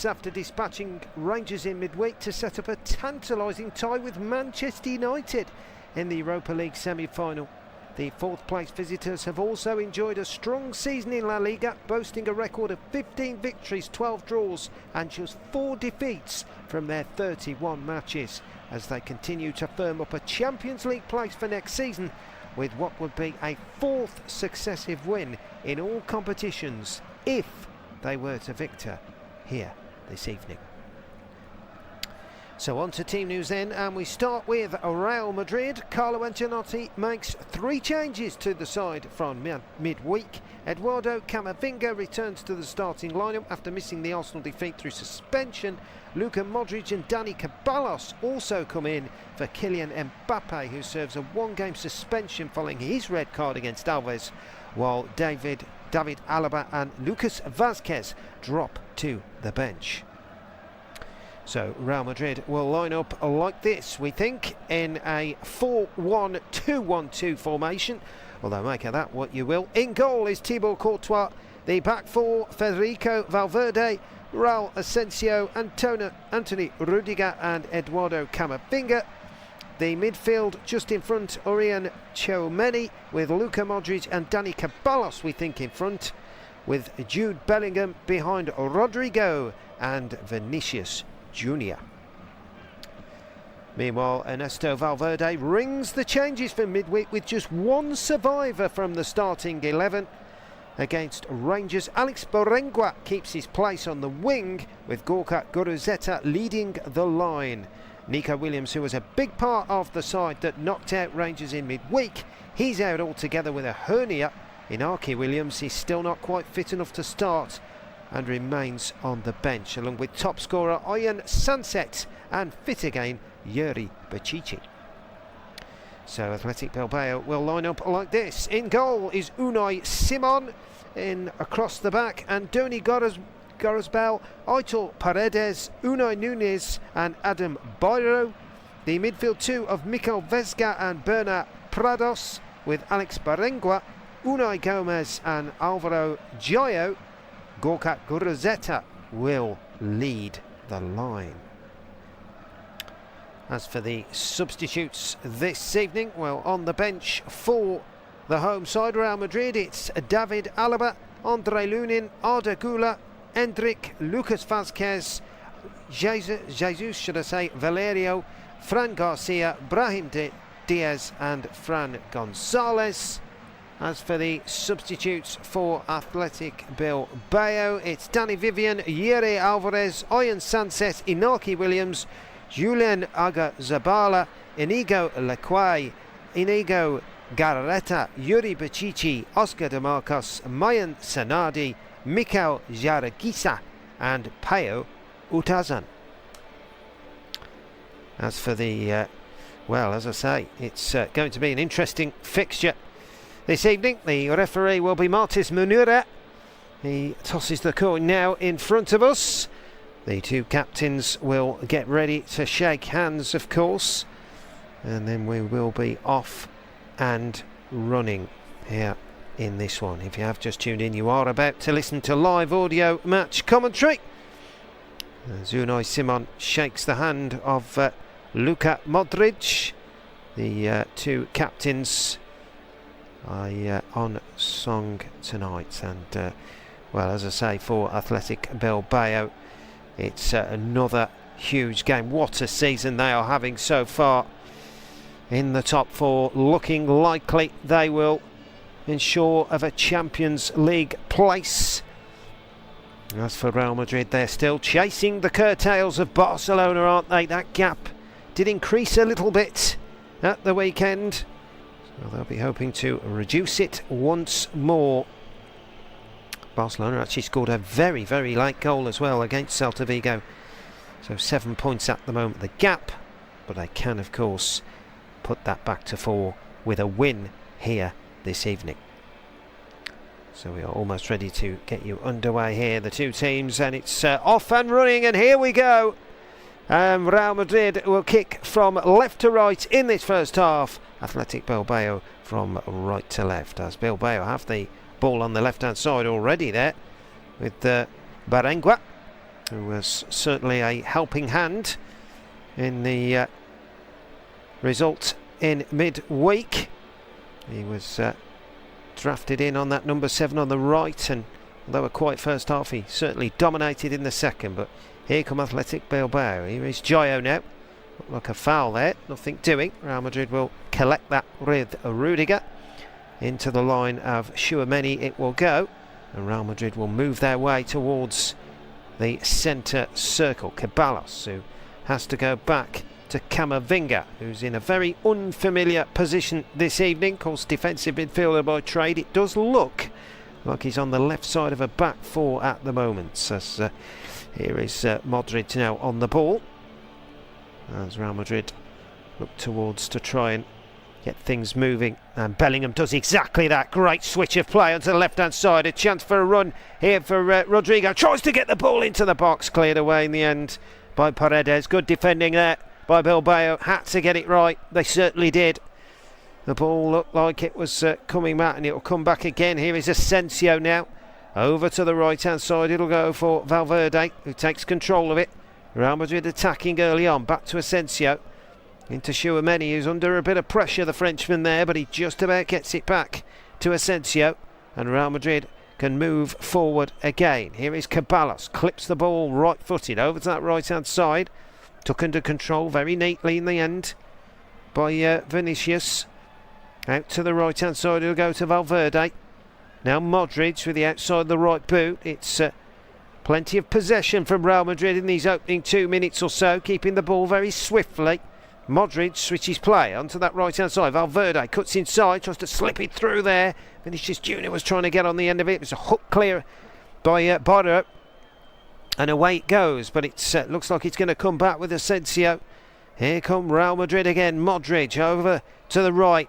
After dispatching Rangers in midweek to set up a tantalising tie with Manchester United in the Europa League semi-final. The fourth place visitors have also enjoyed a strong season in La Liga, boasting a record of 15 victories, 12 draws and just 4 defeats from their 31 matches, as they continue to firm up a Champions League place for next season with what would be a 4th successive win in all competitions if they were to victor here this evening. So on to team news then, and we start with Real Madrid. Carlo Ancelotti makes 3 changes to the side from midweek. Eduardo Camavinga returns to the starting lineup after missing the Arsenal defeat through suspension. Luka Modric and Dani Ceballos also come in for Kylian Mbappe, who serves a 1-game suspension following his red card against Alves, while David Alaba and Lucas Vázquez drop to the bench. So Real Madrid will line up like this, we think, in a 4-1-2-1-2 formation, although make of that what you will. In goal is Thibaut Courtois, the back four Federico Valverde, Raul Asensio, Anthony Rudiger and Eduardo Camavinga. The midfield just in front, Orion Tchouameni, with Luka Modric and Dani Ceballos, we think, in front, with Jude Bellingham behind Rodrigo and Vinicius Junior. Meanwhile, Ernesto Valverde rings the changes for midweek with just 1 survivor from the starting 11. Against Rangers, Alex Berenguer keeps his place on the wing, with Gorka Guruzeta leading the line. Nico Williams, who was a big part of the side that knocked out Rangers in midweek, he's out altogether with a hernia. Inaki Williams is still not quite fit enough to start and remains on the bench, along with top scorer Oyan Sanset and fit again Yuri Bacici. So Athletic Bilbao will line up like this. In goal is Unai Simon, in across the back Andoni Gorazbel, Aitor Paredes, Unai Núñez and Adam Bairro. The midfield 2 of Mikel Vesga and Bernat Prados, with Alex Berenguer, Unai Gomez and Alvaro Gio. Gorka Guruzeta will lead the line. As for the substitutes this evening, well, on the bench for the home side, Real Madrid, it's David Alaba, Andre Lunin, Arda Güler, Endrick, Lucas Vázquez, Valerio, Fran Garcia, Brahim Diaz and Fran Gonzalez. As for the substitutes for Athletic Bilbao, it's Danny Vivian, Yere Alvarez, Oyan Sanset, Inaki Williams, Julian Agazabala, Inigo Lequay, Inigo Garreta, Yuri Bacici, Oscar de Marcos, Mayan Sanadi, Mikel Jaragisa and Payo Utazan. As for the, well, as I say, it's going to be an interesting fixture this evening. The referee will be Martis Munira. He tosses the coin now in front of us. The 2 captains will get ready to shake hands, of course, and then we will be off and running here in this one. If you have just tuned in, you are about to listen to live audio match commentary. Unai Simon shakes the hand of Luka Modric. The 2 captains on song tonight, and well, as I say, for Athletic Bilbao, it's another huge game. What a season they are having so far in the top 4, looking likely they will ensure of a Champions League place. As for Real Madrid, they're still chasing the curtails of Barcelona, aren't they? That gap did increase a little bit at the weekend. Well, they'll be hoping to reduce it once more. Barcelona actually scored a very, very late goal as well against Celta Vigo. So 7 points at the moment, the gap. But they can, of course, put that back to 4 with a win here this evening. So we are almost ready to get you underway here, the 2 teams, and it's off and running, and here we go. Real Madrid will kick from left to right in this first half. Athletic Bilbao from right to left, as Bilbao have the ball on the left hand side already there with Berenguer. who was certainly a helping hand in the result in midweek. He was drafted in on that number 7 on the right, and although a quiet first half, he certainly dominated in the second. But here come Athletic Bilbao. Here is Gio now. Looked like a foul there, nothing doing. Real Madrid will collect that with Rudiger. Into the line of Tchouaméni it will go, and Real Madrid will move their way towards the centre circle. Ceballos, who has to go back to Camavinga, who's in a very unfamiliar position this evening. Of course, defensive midfielder by trade. It does look like he's on the left side of a back four at the moment. As here is Modric now on the ball, as Real Madrid look towards to try and get things moving, and Bellingham does exactly that. Great switch of play onto the left hand side. A chance for a run here for Rodrigo. Tries to get the ball into the box, cleared away in the end by Paredes. Good defending there by Bilbao. Had to get it right, they certainly did. The ball looked like it was coming back, and it will come back again. Here is Asensio now, over to the right hand side. It'll go for Valverde, who takes control of it. Real Madrid attacking early on. Back to Asensio, into Tchouaméni, who's under a bit of pressure, the Frenchman there, but he just about gets it back to Asensio, and Real Madrid can move forward again. Here is Ceballos, clips the ball right-footed over to that right-hand side, took under control very neatly in the end by Vinicius. Out to the right-hand side, it'll go to Valverde. Now Modric with the outside of the right boot. It's plenty of possession from Real Madrid in these opening 2 minutes or so, keeping the ball very swiftly. Modric switches play onto that right-hand side. Valverde cuts inside, tries to slip it through there. Vinicius Junior was trying to get on the end of it. It was a hook clear by Borja, and away it goes. But it looks like it's going to come back with Asensio. Here come Real Madrid again. Modric over to the right.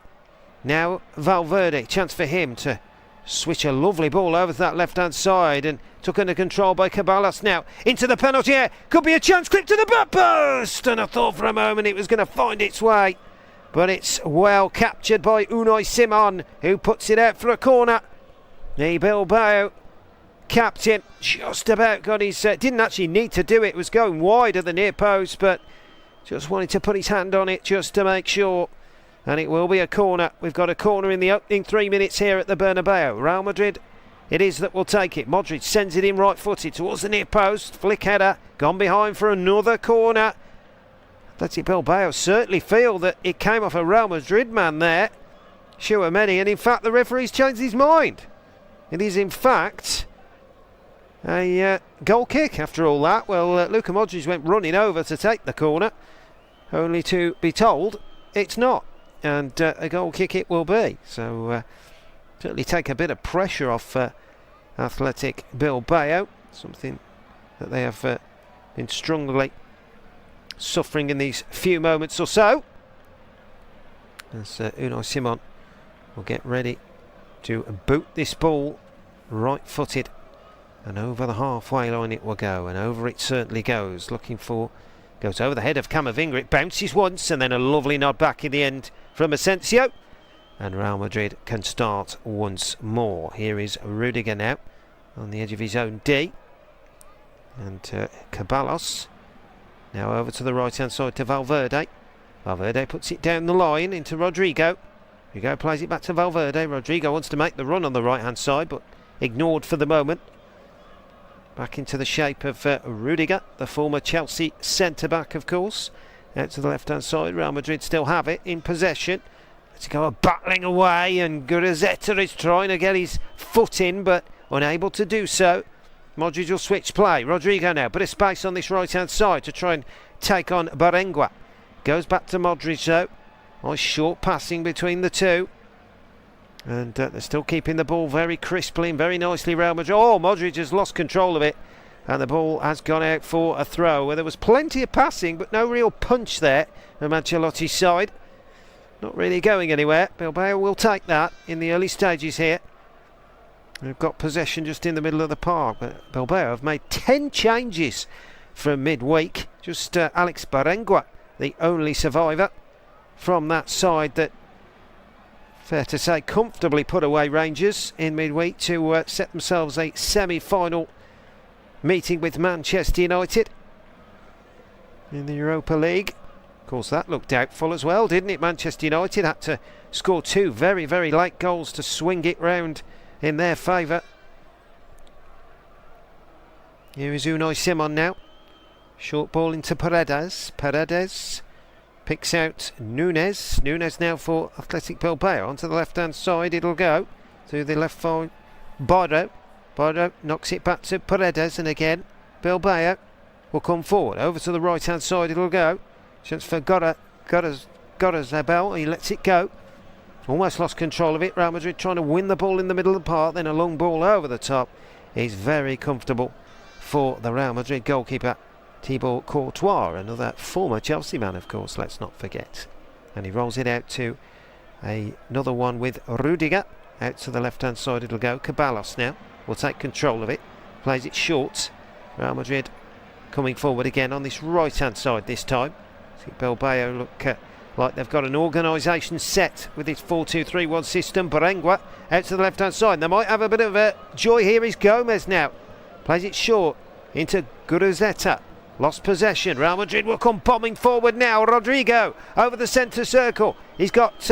Now Valverde, chance for him to switch a lovely ball over to that left-hand side, and took under control by Ceballos now. Into the penalty area. Could be a chance. Clip to the back post. And I thought for a moment it was going to find its way. But it's well captured by Unai Simon, who puts it out for a corner. The Bilbao captain just about got his... didn't actually need to do it. It was going wide of the near post, but just wanted to put his hand on it just to make sure. And it will be a corner. We've got a corner in the opening 3 minutes here at the Bernabeu. Real Madrid it is that will take it. Modric sends it in right-footed towards the near post. Flick header. Gone behind for another corner. Athletic Bilbao certainly feel that it came off a Real Madrid man there, Tchouaméni, and in fact the referee's changed his mind. It is in fact a goal kick after all that. Well, Luka Modric went running over to take the corner, only to be told it's not. And a goal kick it will be. So certainly take a bit of pressure off Athletic Bilbao, something that they have been strongly suffering in these few moments or so. As Unai Simon will get ready to boot this ball right-footed, and over the halfway line it will go, and over it certainly goes. Goes over the head of Camavinga. It bounces once, and then a lovely nod back in the end from Asensio, and Real Madrid can start once more. Here is Rudiger now on the edge of his own D, and Ceballos now over to the right hand side to Valverde. Valverde puts it down the line into Rodrigo. Rodrigo plays it back to Valverde. Rodrigo wants to make the run on the right hand side, but ignored for the moment. Back into the shape of Rudiger, the former Chelsea centre-back, of course. Out to the left-hand side, Real Madrid still have it in possession. Let's go battling away, and Gurazeta is trying to get his foot in, but unable to do so. Modric will switch play. Rodrigo now, bit of space on this right-hand side to try and take on Barengua. Goes back to Modric though. Nice short passing between the two. And they're still keeping the ball very crisply and very nicely, Real Madrid. Oh, Modric has lost control of it, and the ball has gone out for a throw, where there was plenty of passing but no real punch there from Ancelotti's side. Not really going anywhere. Bilbao will take that in the early stages here. They've got possession just in the middle of the park, but Bilbao have made 10 changes from midweek. Just Alex Barengua, the only survivor from that side that, fair to say, comfortably put away Rangers in midweek to set themselves a semi-final meeting with Manchester United in the Europa League. Of course, that looked doubtful as well, didn't it? Manchester United had to score 2 very, very late goals to swing it round in their favour. Here is Unai Simon now. Short ball into Paredes. Paredes picks out Nunes. Nunes now for Athletic Bilbao. Onto the left-hand side it'll go. To the left forward, Bardo. Bardo knocks it back to Paredes, and again Bilbao will come forward. Over to the right-hand side it'll go. Chance for Zabel. He lets it go. Almost lost control of it. Real Madrid trying to win the ball in the middle of the park. Then a long ball over the top. Is very comfortable for the Real Madrid goalkeeper, Thibaut Courtois, another former Chelsea man, of course, let's not forget. And he rolls it out to another one with Rudiger. Out to the left-hand side it'll go. Ceballos now will take control of it. Plays it short. Real Madrid coming forward again on this right-hand side this time. See Bilbao look like they've got an organisation set with this 4-2-3-1 system. Berenguer out to the left-hand side. They might have a bit of a joy here. Is Gomez now. Plays it short into Guruzzeta. Lost possession. Real Madrid will come bombing forward now. Rodrigo over the centre circle. He's got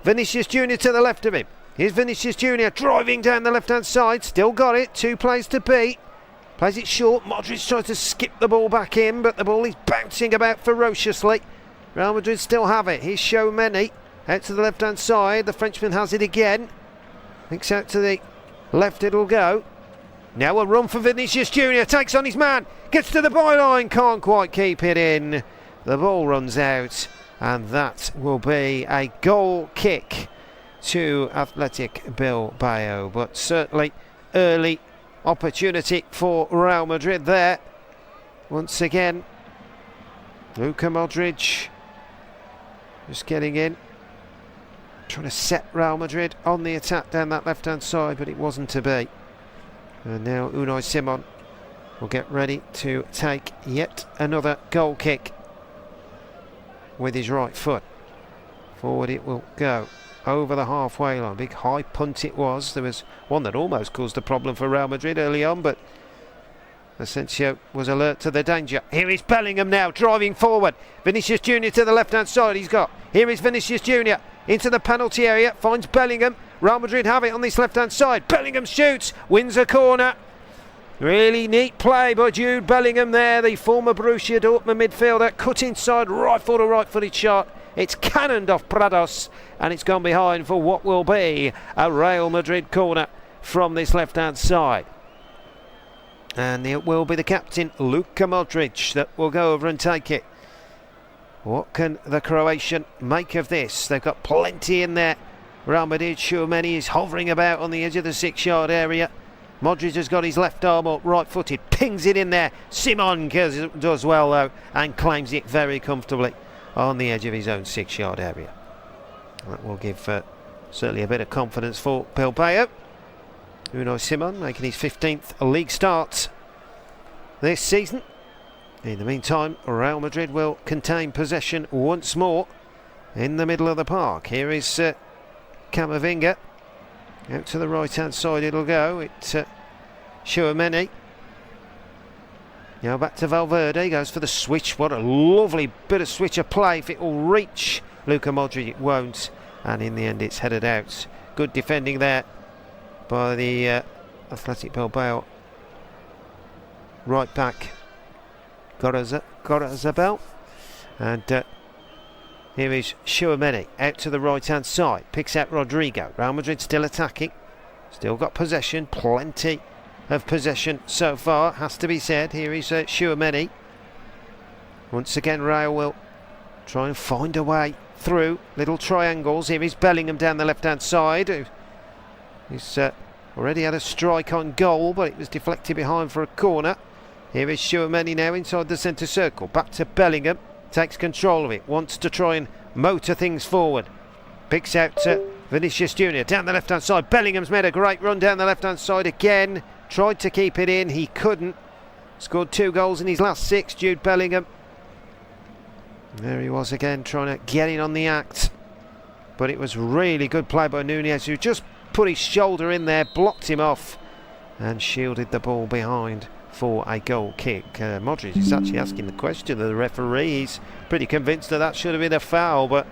Vinicius Junior to the left of him. Here's Vinicius Junior driving down the left-hand side. Still got it. 2 plays to beat. Plays it short. Modric tries to skip the ball back in, but the ball is bouncing about ferociously. Real Madrid still have it. Here's Tchouaméni out to the left-hand side. The Frenchman has it again. Thinks out to the left it'll go. Now a run for Vinicius Junior. Takes on his man. Gets to the byline. Can't quite keep it in. The ball runs out. And that will be a goal kick to Athletic Bilbao. But certainly early opportunity for Real Madrid there. Once again, Luka Modric just getting in. Trying to set Real Madrid on the attack down that left-hand side, but it wasn't to be. And now Unai Simon will get ready to take yet another goal kick with his right foot. Forward it will go over the halfway line. Big high punt it was. There was one that almost caused a problem for Real Madrid early on, but Asensio was alert to the danger. Here is Bellingham now driving forward. Vinicius Junior to the left-hand side. Here is Vinicius Junior into the penalty area. Finds Bellingham. Real Madrid have it on this left-hand side. Bellingham shoots. Wins a corner. Really neat play by Jude Bellingham there. The former Borussia Dortmund midfielder. Cut inside. Rifled a right-footed shot. It's cannoned off Prados. And it's gone behind for what will be a Real Madrid corner from this left-hand side. And it will be the captain, Luka Modric, that will go over and take it. What can the Croatian make of this? They've got plenty in there. Real Madrid, Tchouaméni is hovering about on the edge of the 6-yard area. Modric has got his left arm up, right-footed, pings it in there. Simon does well, though, and claims it very comfortably on the edge of his own 6-yard area. That will give certainly a bit of confidence for Bilbao. Unai Simon making his 15th league start this season. In the meantime, Real Madrid will contain possession once more in the middle of the park. Here is Camavinga. Out to the right-hand side it'll go. It's Tchouaméni. Now back to Valverde. Goes for the switch. What a lovely bit of switch of play. If it will reach Luka Modric, it won't. And in the end, it's headed out. Good defending there by the Athletic Bilbao right back Gorazabel. And here is Tchouaméni out to the right hand side, picks out Rodrigo. Real Madrid still attacking, still got possession, plenty of possession so far, has to be said. Here is Tchouaméni. Once again Real will try and find a way through little triangles. Here is Bellingham down the left hand side. He's already had a strike on goal, but it was deflected behind for a corner. Here is Tchouaméni now inside the centre circle. Back to Bellingham. Takes control of it. Wants to try and motor things forward. Picks out Vinicius Junior down the left-hand side. Bellingham's made a great run down the left-hand side again. Tried to keep it in. He couldn't. Scored 2 goals in his last 6, Jude Bellingham. There he was again, trying to get in on the act. But it was really good play by Nunez, who just put his shoulder in there, blocked him off, and shielded the ball behind for a goal kick. Modric is actually asking the question of the referee. He's pretty convinced that should have been a foul, but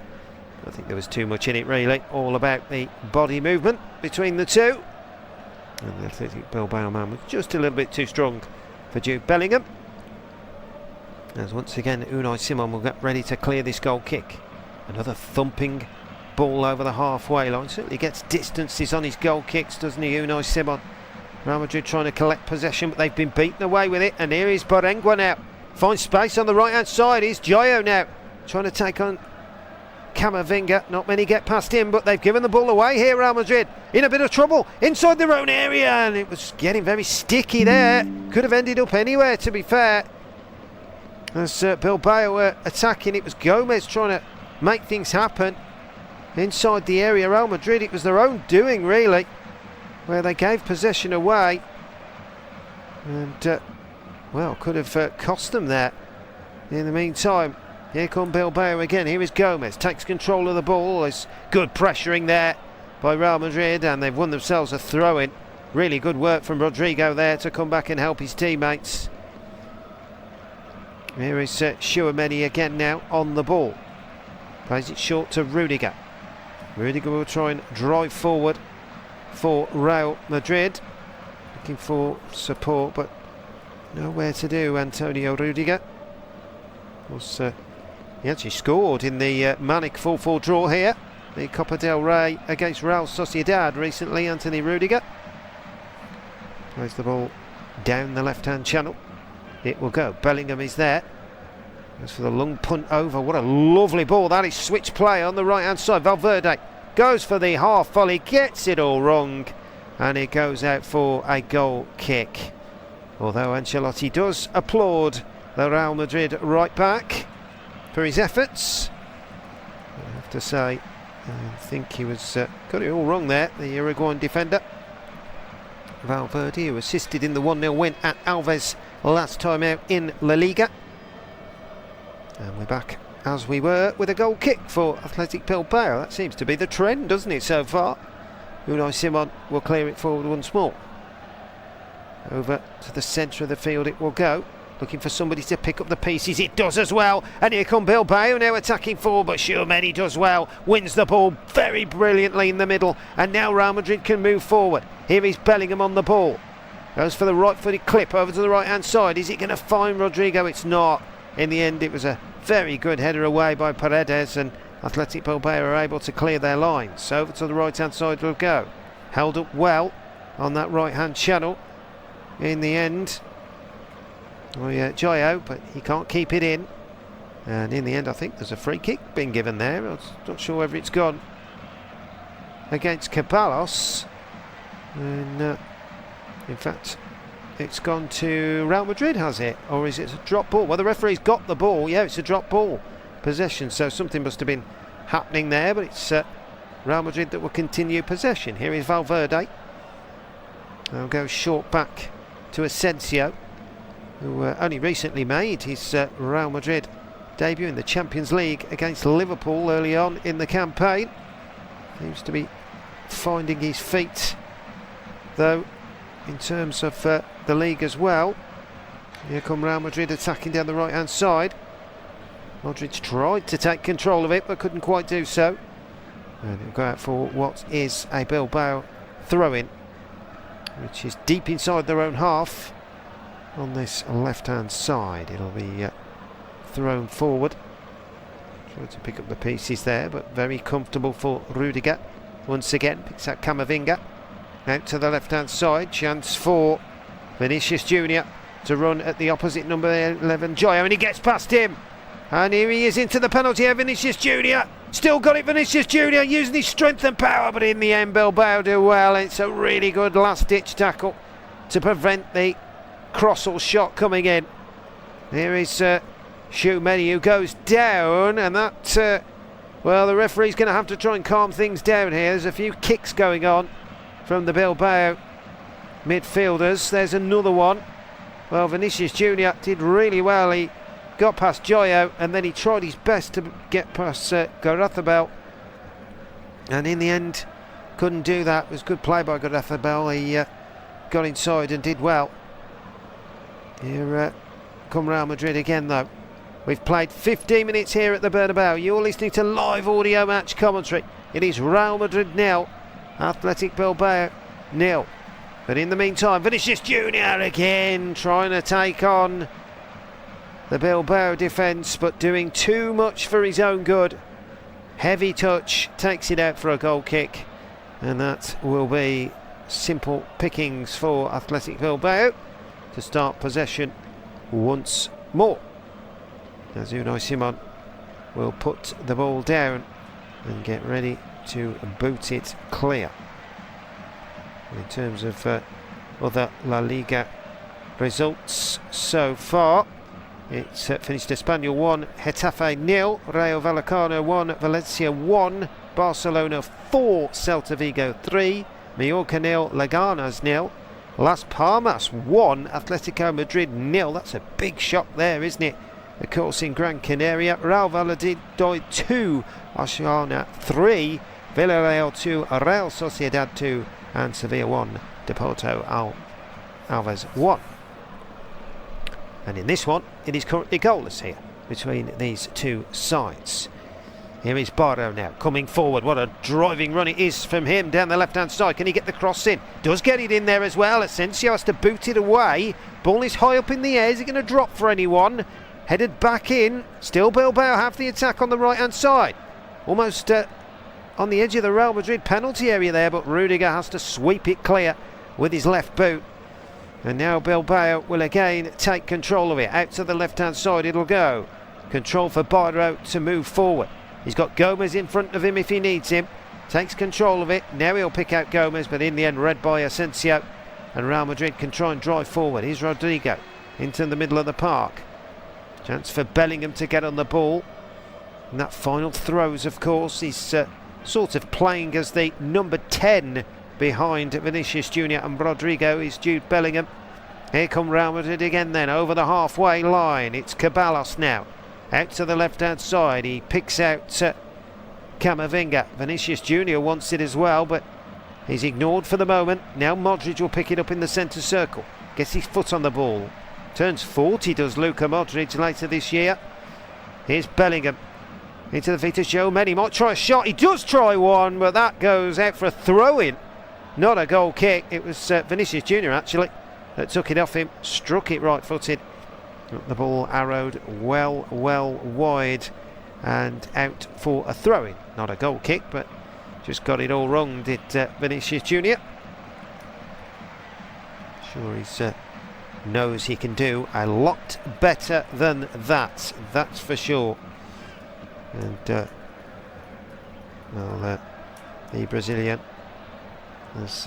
I think there was too much in it really. All about the body movement between the two. And the Athletic Bilbao man was just a little bit too strong for Jude Bellingham. As once again Unai Simon will get ready to clear this goal kick. Another thumping ball over the halfway line. Certainly gets distances on his goal kicks, doesn't he, Unai Simon? Real Madrid trying to collect possession, but they've been beaten away with it. And here is Barengua now. Finds space on the right hand side. Here's Joyo now trying to take on Camavinga. Not many get past him, but they've given the ball away here. Real Madrid in a bit of trouble inside their own area, and it was getting very sticky there. Could have ended up anywhere, to be fair. As Bilbao were attacking, it was Gomez trying to make things happen inside the area. Real Madrid, it was their own doing really, where they gave possession away, and well, could have cost them there. In the meantime, here come Bilbao again. Here is Gomez, takes control of the ball. There's good pressuring there by Real Madrid, and they've won themselves a throw-in. Really good work from Rodrigo there to come back and help his teammates. Here is Tchouaméni again now on the ball. Plays it short to Rudiger. Rudiger will try and drive forward for Real Madrid. Looking for support, but nowhere to do. Antonio Rudiger. He actually scored in the Manic 4-4 draw here. The Copa del Rey against Real Sociedad recently, Anthony Rudiger. Plays the ball down the left-hand channel. It will go. Bellingham is there. As for the long punt over, what a lovely ball. That is switch play on the right-hand side. Valverde goes for the half volley, gets it all wrong, and it goes out for a goal kick. Although Ancelotti does applaud the Real Madrid right back for his efforts, I have to say, I think he was got it all wrong there, the Uruguayan defender. Valverde, who assisted in the 1-0 win at Alves last time out in La Liga. And we're back as we were with a goal kick for Athletic Bilbao. That seems to be the trend, doesn't it, so far? Unai Simon will clear it forward once more. Over to the centre of the field it will go. Looking for somebody to pick up the pieces. It does as well. And here come Bilbao now attacking forward, but Tchouaméni does well. Wins the ball very brilliantly in the middle. And now Real Madrid can move forward. Here is Bellingham on the ball. Goes for the right-footed clip over to the right-hand side. Is it going to find Rodrigo? It's not. In the end, it was a very good header away by Paredes, and Athletic Bilbao are able to clear their lines. So over to the right-hand side will go. Held up well on that right-hand channel. In the end, Joyo, but he can't keep it in. And in the end, I think there's a free kick being given there. I'm not sure whether it's gone against Ceballos. And in fact, it's gone to Real Madrid, has it? Or is it a drop ball? Well, the referee's got the ball. Yeah, it's a drop ball possession. So something must have been happening there. But it's Real Madrid that will continue possession. Here is Valverde. They'll go short back to Asensio, who only recently made his Real Madrid debut in the Champions League against Liverpool early on in the campaign. Seems to be finding his feet, though, in terms of the league as well. Here come Real Madrid attacking down the right hand side. Modric tried to take control of it but couldn't quite do so, and he'll go out for what is a Bilbao throw-in, which is deep inside their own half on this left hand side. It'll be thrown forward. Trying to pick up the pieces there, but very comfortable for Rudiger. Once again picks out Camavinga. Out to the left-hand side, chance for Vinicius Junior to run at the opposite number 11, Joyo, and he gets past him. And here he is into the penalty area, Vinicius Junior. Still got it, Vinicius Junior, using his strength and power, but in the end, Bilbao do well. It's a really good last-ditch tackle to prevent the cross or shot coming in. Here is Tchouaméni, who goes down, and that, well, the referee's going to have to try and calm things down here. There's a few kicks going on from the Bilbao midfielders. There's another one. Well, Vinicius Junior did really well. He got past Joyo, and then he tried his best to get past Gareth, and in the end couldn't do that. It was good play by Gareth. He got inside and did well. Here come Real Madrid again though. We've played 15 minutes here at the Bernabeu. You're listening to live audio match commentary. It is Real Madrid 0, Athletic Bilbao 0. But in the meantime, Vinicius Junior again trying to take on the Bilbao defence, but doing too much for his own good. Heavy touch, takes it out for a goal kick, and that will be simple pickings for Athletic Bilbao to start possession once more. As Unai Simon will put the ball down and get ready to boot it clear. In terms of other La Liga results so far, it's finished Espanyol 1, Getafe 0, Rayo Vallecano 1, Valencia 1, Barcelona 4, Celta Vigo 3, Mallorca 0, Leganes 0, Las Palmas 1, Athletico Madrid 0. That's a big shock there, isn't it? Of course, in Gran Canaria, Real Valladolid 2, Osasuna 3, Villarreal 2, Real Sociedad 2, and Sevilla 1, Deportivo Alavés 1. And in this one, it is currently goalless here between these two sides. Here is Bardo now, coming forward. What a driving run it is from him down the left-hand side. Can he get the cross in? Does get it in there as well. Asensio has to boot it away. Ball is high up in the air. Is it going to drop for anyone? Headed back in. Still Bilbao have the attack on the right-hand side. Almost on the edge of the Real Madrid penalty area there, but Rudiger has to sweep it clear with his left boot. And now Bilbao will again take control of it. Out to the left-hand side it'll go. Control for Bardo to move forward. He's got Gomez in front of him if he needs him. Takes control of it. Now he'll pick out Gomez, but in the end read by Asensio. And Real Madrid can try and drive forward. Here's Rodrigo into the middle of the park. Chance for Bellingham to get on the ball. And that final throws, of course, he's sort of playing as the number 10 behind Vinicius Junior and Rodrigo is Jude Bellingham. Here come Real Madrid again then, over the halfway line. It's Ceballos now. Out to the left-hand side. He picks out Camavinga. Vinicius Junior wants it as well, but he's ignored for the moment. Now Modric will pick it up in the centre circle. Gets his foot on the ball. Turns 40, does Luka Modric later this year. Here's Bellingham. Into the feet of Joe. He might try a shot. He does try one, but that goes out for a throw-in. Not a goal kick. It was Vinicius Junior actually that took it off him. Struck it right-footed. The ball arrowed well wide and out for a throw-in. Not a goal kick, but just got it all wrong, did Vinicius Junior. Sure, he knows he can do a lot better than that. That's for sure. And the Brazilian has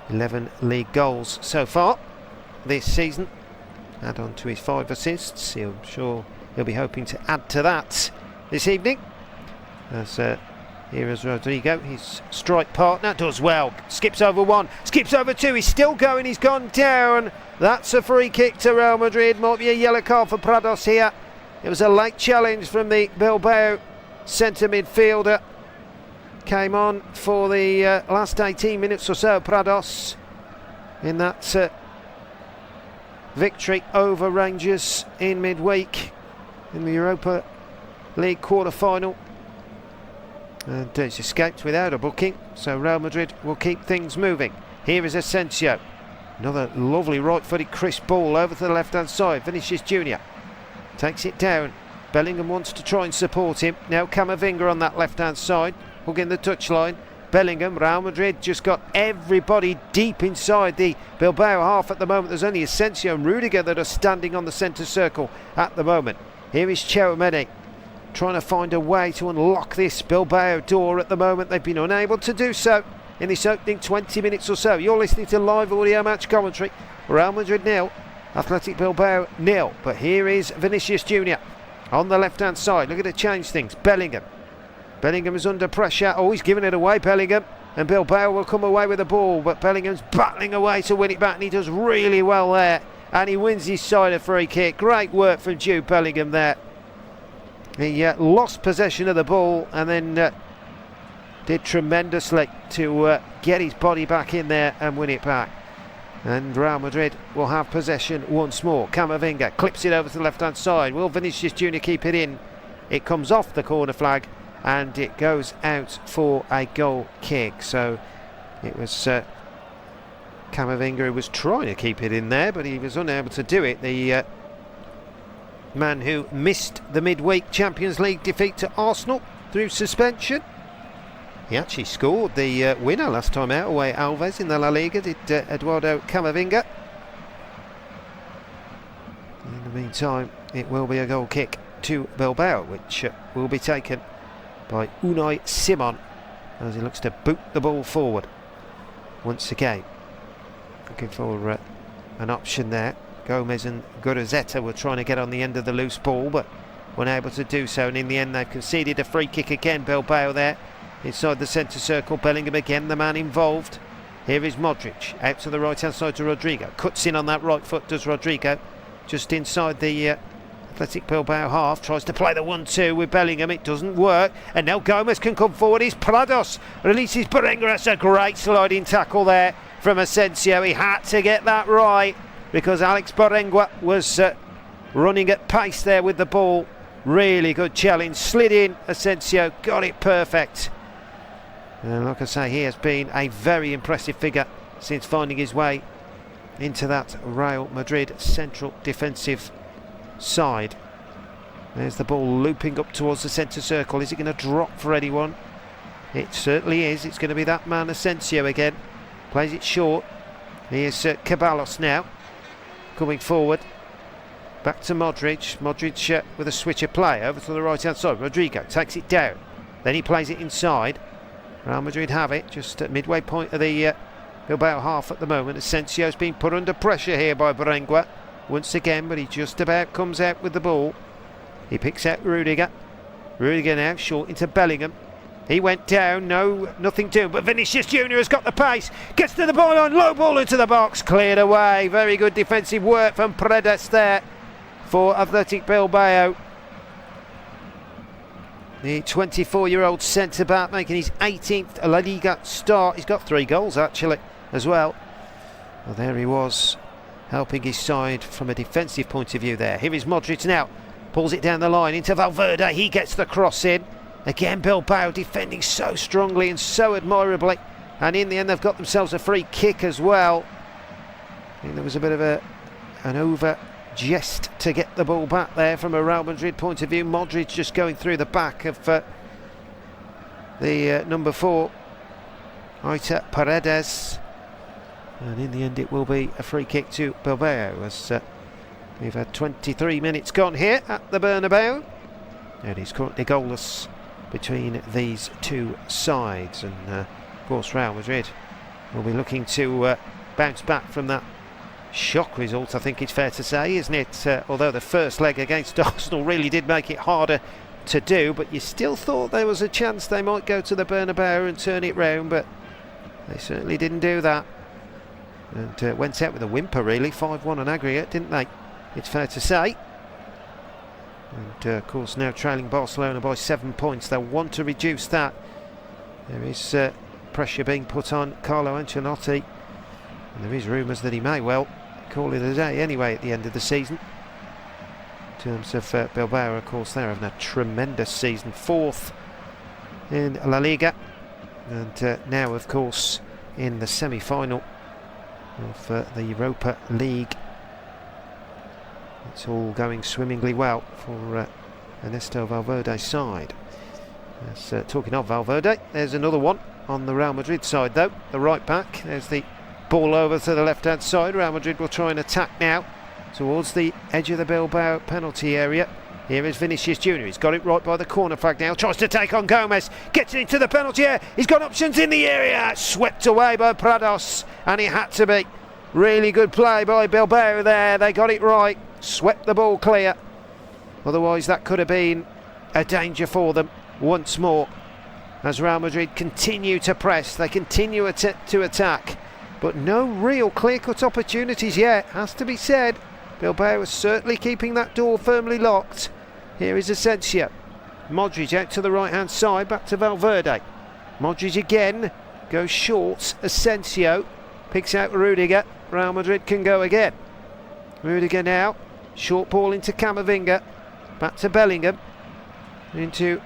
11 league goals so far this season. Add on to his 5 assists. I'm sure he'll be hoping to add to that this evening. As here is Rodrigo, his strike partner, does well. Skips over 1, skips over 2. He's still going. He's gone down. That's a free kick to Real Madrid. Might be a yellow card for Prados here. It was a late challenge from the Bilbao centre midfielder. Came on for the last 18 minutes or so, Prados, in that victory over Rangers in midweek in the Europa League quarter-final. And it's escaped without a booking, so Real Madrid will keep things moving. Here is Asensio. Another lovely right-footed crisp ball over to the left-hand side. Vinicius Junior takes it down. Bellingham wants to try and support him. Now Camavinga on that left-hand side, hugging the touchline. Bellingham, Real Madrid just got everybody deep inside the Bilbao half at the moment. There's only Asensio and Rudiger that are standing on the centre circle at the moment. Here is Tchouaméni trying to find a way to unlock this Bilbao door at the moment. They've been unable to do so in this opening 20 minutes or so. You're listening to live audio match commentary. Real Madrid 0, Athletic Bilbao 0. But here is Vinicius Junior on the left-hand side. Look at it change things. Bellingham is under pressure. Oh, he's given it away, Bellingham. And Bilbao will come away with the ball. But Bellingham's battling away to win it back. And he does really well there. And he wins his side a free kick. Great work from Jude Bellingham there. He lost possession of the ball and then did tremendously to get his body back in there and win it back. And Real Madrid will have possession once more. Camavinga clips it over to the left-hand side. Will Vinicius Junior keep it in? It comes off the corner flag and it goes out for a goal kick. So it was Camavinga who was trying to keep it in there, but he was unable to do it. The man who missed the midweek Champions League defeat to Arsenal through suspension. He actually scored the winner last time out away at Alves in the La Liga, did Eduardo Camavinga. In the meantime, it will be a goal kick to Bilbao, which will be taken by Unai Simon as he looks to boot the ball forward once again. Looking for an option there. Gomez and Guruzzetta were trying to get on the end of the loose ball, but weren't able to do so, and in the end they've conceded a free kick again. Bilbao there inside the centre circle. Bellingham again, the man involved. Here is Modric out to the right hand side to Rodrigo. Cuts in on that right foot, does Rodrigo, just inside the Athletic Bilbao half. Tries to play the 1-2 with Bellingham, it doesn't work, and now Gomez can come forward. He's Prados, releases Berenguer. That's a great sliding tackle there from Asensio. He had to get that right because Alex Berenguer was running at pace there with the ball. Really good challenge, slid in, Asensio got it perfect. And like I say, he has been a very impressive figure since finding his way into that Real Madrid central defensive side. There's the ball looping up towards the centre circle. Is it going to drop for anyone? It certainly is. It's going to be that man Asensio again. Plays it short. Here's Ceballos now coming forward. Back to Modric. Modric with a switch of play over to the right hand side. Rodrigo takes it down. Then he plays it inside. Real Madrid have it just at midway point of the Bilbao half at the moment. Asensio's been put under pressure here by Berenguer once again, but he just about comes out with the ball. He picks out Rudiger. Rudiger now short into Bellingham. He went down, nothing doing, but Vinicius Junior has got the pace, gets to the ball on, low ball into the box, cleared away. Very good defensive work from Paredes there for Athletic Bilbao. The 24-year-old centre-back making his 18th La Liga start. He's got 3 goals actually as well. Well, there he was, helping his side from a defensive point of view there. Here is Modric now, pulls it down the line into Valverde. He gets the cross in. Again, Bilbao defending so strongly and so admirably, and in the end they've got themselves a free kick as well. I think there was a bit of an over jest to get the ball back there from a Real Madrid point of view. Modric just going through the back of the number 4, Aita Paredes, and in the end it will be a free kick to Bilbao as we've had 23 minutes gone here at the Bernabeu, and he's currently goalless between these two sides, and of course Real Madrid will be looking to bounce back from that shock result, I think it's fair to say, isn't it? Although the first leg against Arsenal really did make it harder to do, but you still thought there was a chance they might go to the Bernabeu and turn it round, but they certainly didn't do that, and went out with a whimper really. 5-1 on aggregate, didn't they? It's fair to say. And of course now trailing Barcelona by 7 points. They'll want to reduce that. There is pressure being put on Carlo Ancelotti, and there is rumours that he may well call it a day anyway at the end of the season. In terms of Bilbao, of course, they're having a tremendous season, 4th in La Liga, and now of course in the semi-final of the Europa League. It's all going swimmingly well for Ernesto Valverde's side. Talking of Valverde, there's another one on the Real Madrid side though, the right back. There's the ball over to the left hand side. Real Madrid will try and attack now towards the edge of the Bilbao penalty area. Here is Vinicius Junior. He's got it right by the corner flag now. Tries to take on Gomez. Gets it into the penalty area. He's got options in the area. Swept away by Prados, and it had to be. Really good play by Bilbao there. They got it right. Swept the ball clear. Otherwise that could have been a danger for them once more. As Real Madrid continue to press, they continue to attack, but no real clear-cut opportunities yet, has to be said. Bilbao is certainly keeping that door firmly locked. Here is Asensio. Modric out to the right-hand side, back to Valverde. Modric again, goes short. Asensio picks out Rudiger. Real Madrid can go again. Rudiger now, short ball into Camavinga, back to Bellingham, into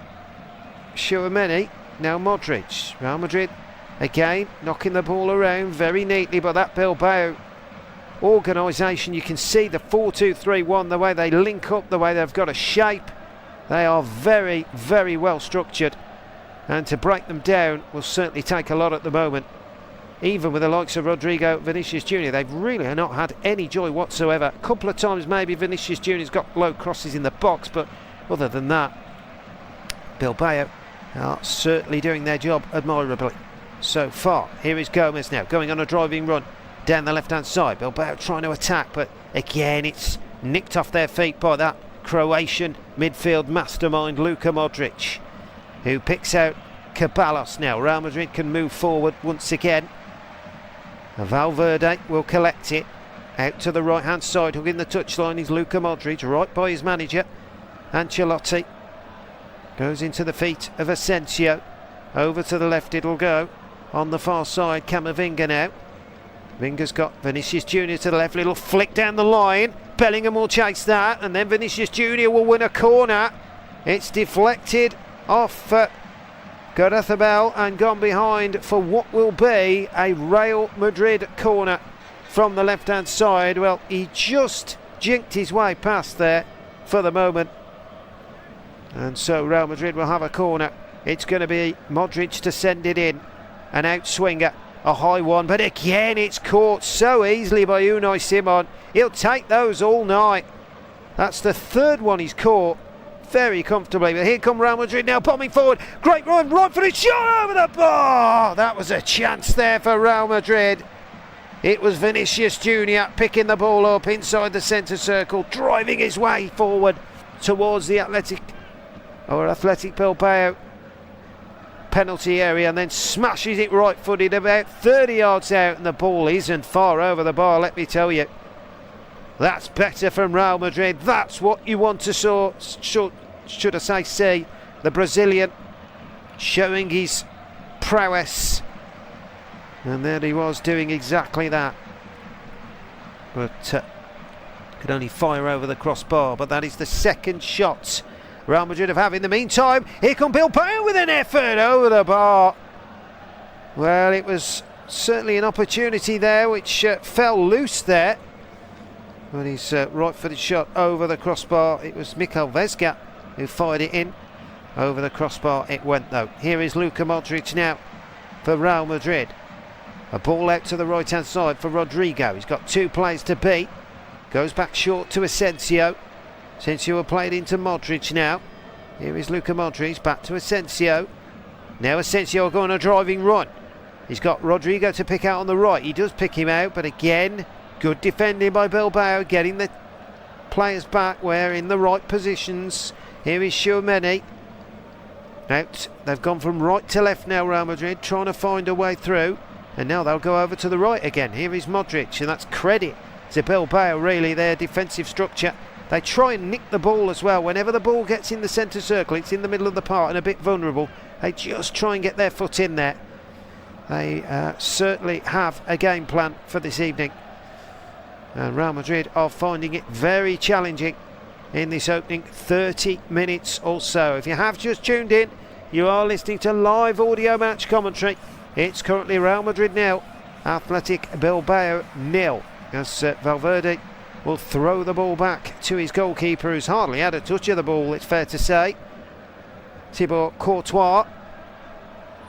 Tchouaméni, now Modric. Real Madrid again knocking the ball around very neatly, but that Bilbao organisation, you can see the 4-2-3-1, the way they link up, the way they've got a shape. They are very, very well structured, and to break them down will certainly take a lot at the moment. Even with the likes of Rodrigo, Vinicius Jr., they've really not had any joy whatsoever. A couple of times maybe Vinicius Jr.'s got low crosses in the box, but other than that, Bilbao are certainly doing their job admirably so far. Here is Gomez now, going on a driving run down the left-hand side. Bilbao trying to attack, but again it's nicked off their feet by that Croatian midfield mastermind Luka Modric, who picks out Ceballos now. Real Madrid can move forward once again. Valverde will collect it out to the right hand side. Hugging the touchline is Luka Modric, right by his manager Ancelotti. Goes into the feet of Asensio. Over to the left it'll go. On the far side, Camavinga now. Vinga's got Vinicius Jr. to the left, little flick down the line. Bellingham will chase that, and then Vinicius Jr. will win a corner. It's deflected off Gareth and gone behind for what will be a Real Madrid corner from the left-hand side. Well, he just jinked his way past there for the moment. And so Real Madrid will have a corner. It's going to be Modric to send it in. An outswinger, a high one, but again it's caught so easily by Unai Simon. He'll take those all night. That's the third one he's caught very comfortably. But here come Real Madrid now, bombing forward. Great run, right for the shot over the bar. That was a chance there for Real Madrid. It was Vinicius Jr. picking the ball up inside the centre circle, driving his way forward towards the Athletic Bilbao penalty area, and then smashes it right-footed about 30 yards out, and the ball isn't far over the bar, let me tell you. That's better from Real Madrid. That's what you want to should I say see. The Brazilian showing his prowess, and there he was doing exactly that, but could only fire over the crossbar. But that is the second shot Real Madrid have had. In the meantime, here come Bilbao with an effort over the bar. Well, it was certainly an opportunity there which fell loose there, but his right-footed shot over the crossbar. It was Mikel Vesga who fired it in. Over the crossbar it went though. Here is Luka Modric now for Real Madrid. A ball out to the right-hand side for Rodrigo. He's got two players to beat. Goes back short to Asensio. Asensio played into Modric now. Here is Luka Modric, back to Asensio. Now Asensio will go on a driving run. He's got Rodrigo to pick out on the right. He does pick him out, but again, good defending by Bilbao, getting the players back where in the right positions. Here is Tchouaméni. Out, they've gone from right to left now, Real Madrid, trying to find a way through. And now they'll go over to the right again. Here is Modric, and that's credit to Bilbao, really, their defensive structure. They try and nick the ball as well. Whenever the ball gets in the centre circle, it's in the middle of the park and a bit vulnerable. They just try and get their foot in there. They certainly have a game plan for this evening. And Real Madrid are finding it very challenging in this opening 30 minutes or so. If you have just tuned in, you are listening to live audio match commentary. It's currently Real Madrid 0, Athletic Bilbao 0. As Valverde will throw the ball back to his goalkeeper, who's hardly had a touch of the ball, it's fair to say. Thibaut Courtois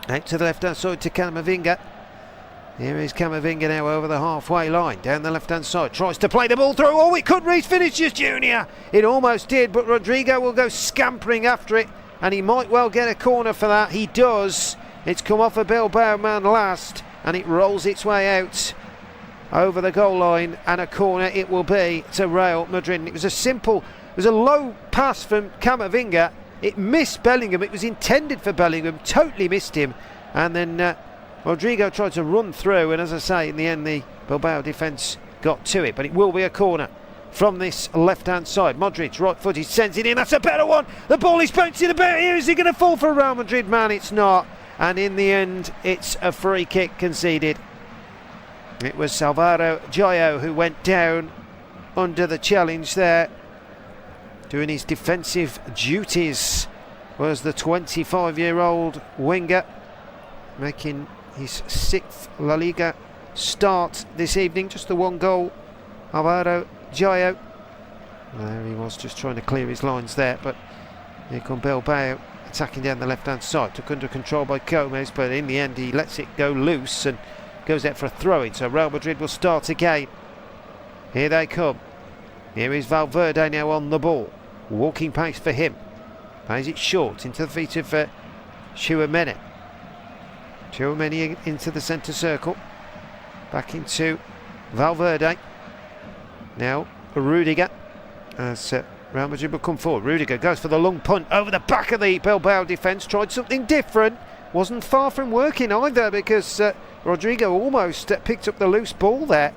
out to the left hand side to Camavinga. Here is Camavinga now over the halfway line, down the left hand side, tries to play the ball through. Oh, it could reach Vinicius Jr. It almost did, but Rodrigo will go scampering after it, and he might well get a corner for that. He does. It's come off a Bilbao man last, and it rolls its way out over the goal line, and a corner it will be to Real Madrid. It was a low pass from Camavinga. It missed Bellingham. It was intended for Bellingham, totally missed him, and then Rodrigo tried to run through, and as I say, in the end the Bilbao defence got to it. But it will be a corner from this left-hand side. Modric, right footed, sends it in. That's a better one. The ball is bouncing about here. Is he going to fall for a Real Madrid man? It's not. And in the end, it's a free kick conceded. It was Alvaro Joyo who went down under the challenge there. Doing his defensive duties was the 25-year-old winger, making his 6th La Liga start this evening. Just the one goal, Alvaro Joyo. There he was, just trying to clear his lines there, but here come Bilbao attacking down the left-hand side. Took under control by Gomez, but in the end he lets it go loose and goes out for a throw-in. So Real Madrid will start again. Here they come. Here is Valverde now on the ball. Walking pace for him. Plays it short into the feet of Tchouaméni. Tchouaméni into the centre circle. Back into Valverde. Now Rudiger. As Real Madrid will come forward. Rudiger goes for the long punt over the back of the Bilbao defence. Tried something different. Wasn't far from working either, because Rodrigo almost picked up the loose ball there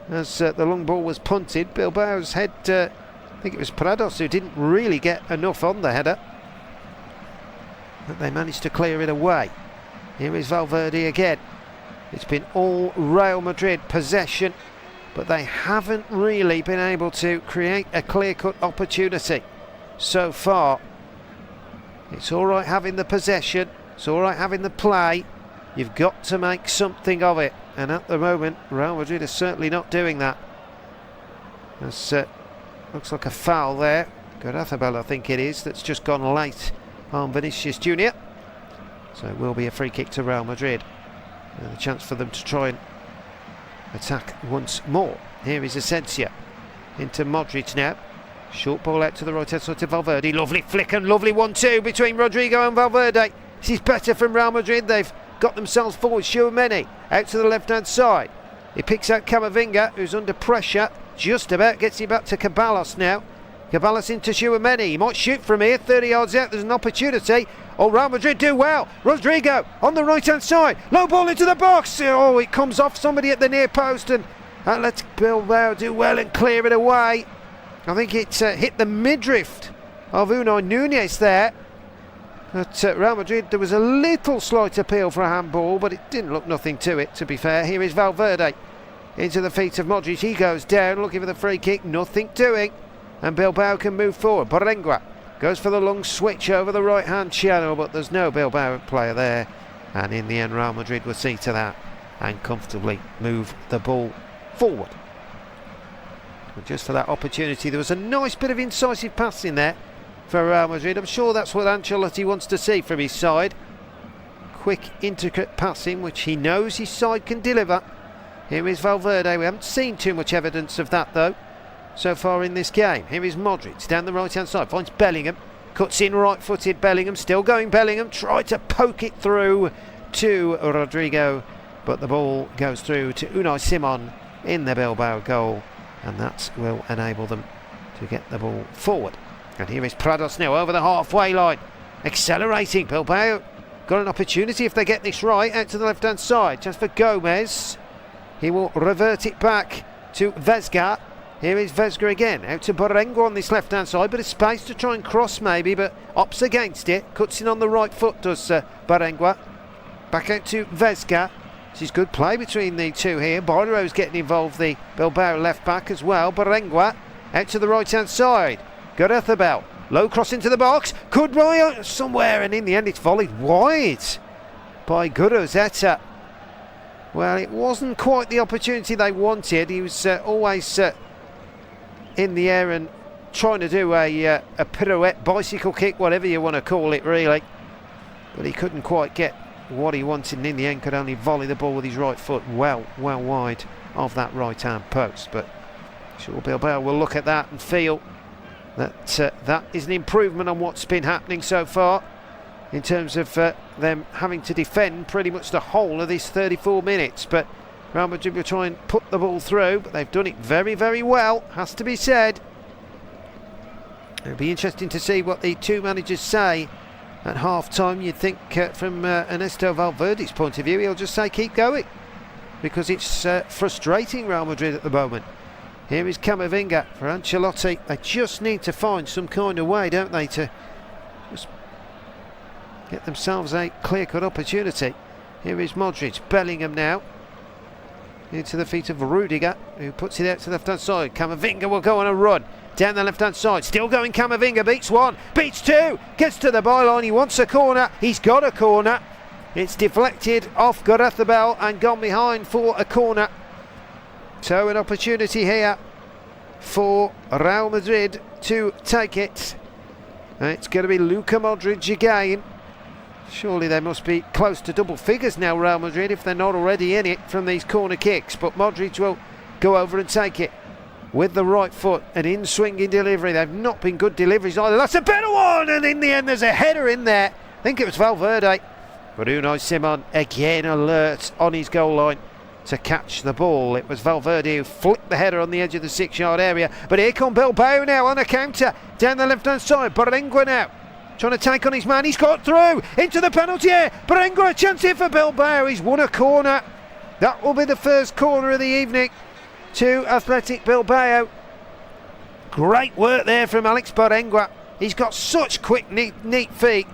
as the long ball was punted. Bilbao's head, I think it was Prados who didn't really get enough on the header, but they managed to clear it away. Here is Valverde again. It's been all Real Madrid possession, but they haven't really been able to create a clear-cut opportunity so far. It's all right having the possession, it's all right having the play. You've got to make something of it, and at the moment Real Madrid is certainly not doing that. As looks like a foul there. Gareth-Bale, I think it is, that's just gone late on Vinicius Junior. So it will be a free kick to Real Madrid, and a chance for them to try and attack once more. Here is Asensio into Modric now. Short ball out to the right hand side to Valverde. Lovely flick and lovely 1-2 between Rodrigo and Valverde. This is better from Real Madrid. They've got themselves forward. Tchouaméni out to the left hand side. He picks out Camavinga, who's under pressure. Just about gets it back to Ceballos now. Ceballos into Tchouaméni. He might shoot from here. 30 yards out. There's an opportunity. Oh, Real Madrid do well. Rodrigo on the right hand side. Low ball into the box. Oh, it comes off somebody at the near post, and lets Bilbao do well and clear it away. I think it hit the midriff of Unai Núñez there. At Real Madrid there was a little slight appeal for a handball, but it didn't look nothing to it, to be fair. Here is Valverde into the feet of Modric. He goes down looking for the free kick. Nothing doing, and Bilbao can move forward. Barengua goes for the long switch over the right hand channel, but there's no Bilbao player there, and in the end Real Madrid will see to that and comfortably move the ball forward. But just for that opportunity, there was a nice bit of incisive passing there for Real Madrid. I'm sure that's what Ancelotti wants to see from his side. Quick, intricate passing, which he knows his side can deliver. Here is Valverde. We haven't seen too much evidence of that though so far in this game. Here is Modric down the right hand side, finds Bellingham, cuts in right footed. Bellingham, still going Bellingham, tried to poke it through to Rodrigo, but the ball goes through to Unai Simon in the Bilbao goal, and that will enable them to get the ball forward. And here is Prados now over the halfway line, accelerating. Bilbao got an opportunity if they get this right, out to the left hand side, just for Gomez. He will revert it back to Vesga. Here is Vesga again, out to Barengua on this left hand side, but a space to try and cross maybe, but opts against it, cuts in on the right foot, does Barengua. Back out to Vesga. This is good play between the two here. Barro's getting involved, the Bilbao left back as well. Barengua out to the right hand side. Gareth-Bale, low cross into the box, could run somewhere, and in the end it's volleyed wide by Guruzeta. Well, it wasn't quite the opportunity they wanted. He was always in the air and trying to do a pirouette, bicycle kick, whatever you want to call it really, but he couldn't quite get what he wanted, and in the end could only volley the ball with his right foot well wide of that right hand post. But sure, Bilbao will look at that and feel that that is an improvement on what's been happening so far in terms of them having to defend pretty much the whole of this 34 minutes. But Real Madrid will try and put the ball through, but they've done it very well, has to be said. It'll be interesting to see what the two managers say at half time. You'd think from Ernesto Valverde's point of view he'll just say keep going, because it's frustrating Real Madrid at the moment. Here is Camavinga for Ancelotti. They just need to find some kind of way, don't they, to just get themselves a clear-cut opportunity. Here is Modric. Bellingham now. into the feet of Rudiger, who puts it out to the left-hand side. Camavinga will go on a run down the left-hand side. Still going Camavinga, beats one, beats two, gets to the byline. He wants a corner. He's got a corner. It's deflected off Gareth Bale and gone behind for a corner. So an opportunity here for Real Madrid to take it. It's going to be Luka Modric again. Surely they must be close to double figures now, Real Madrid, if they're not already in it from these corner kicks. But Modric will go over and take it with the right foot. An in-swinging delivery. They've not been good deliveries either. That's a better one! And in the end, there's a header in there. I think it was Valverde. But Unai Simon again alert on his goal line to catch the ball. It was Valverde who flicked the header on the edge of the 6-yard area. But here come Bilbao now on a counter down the left-hand side. Barengua now trying to take on his man. He's got through into the penalty area. Barengua, a chance here for Bilbao. He's won a corner. That will be the first corner of the evening to Athletic Bilbao. Great work there from Alex Barengua. He's got such quick, neat feet.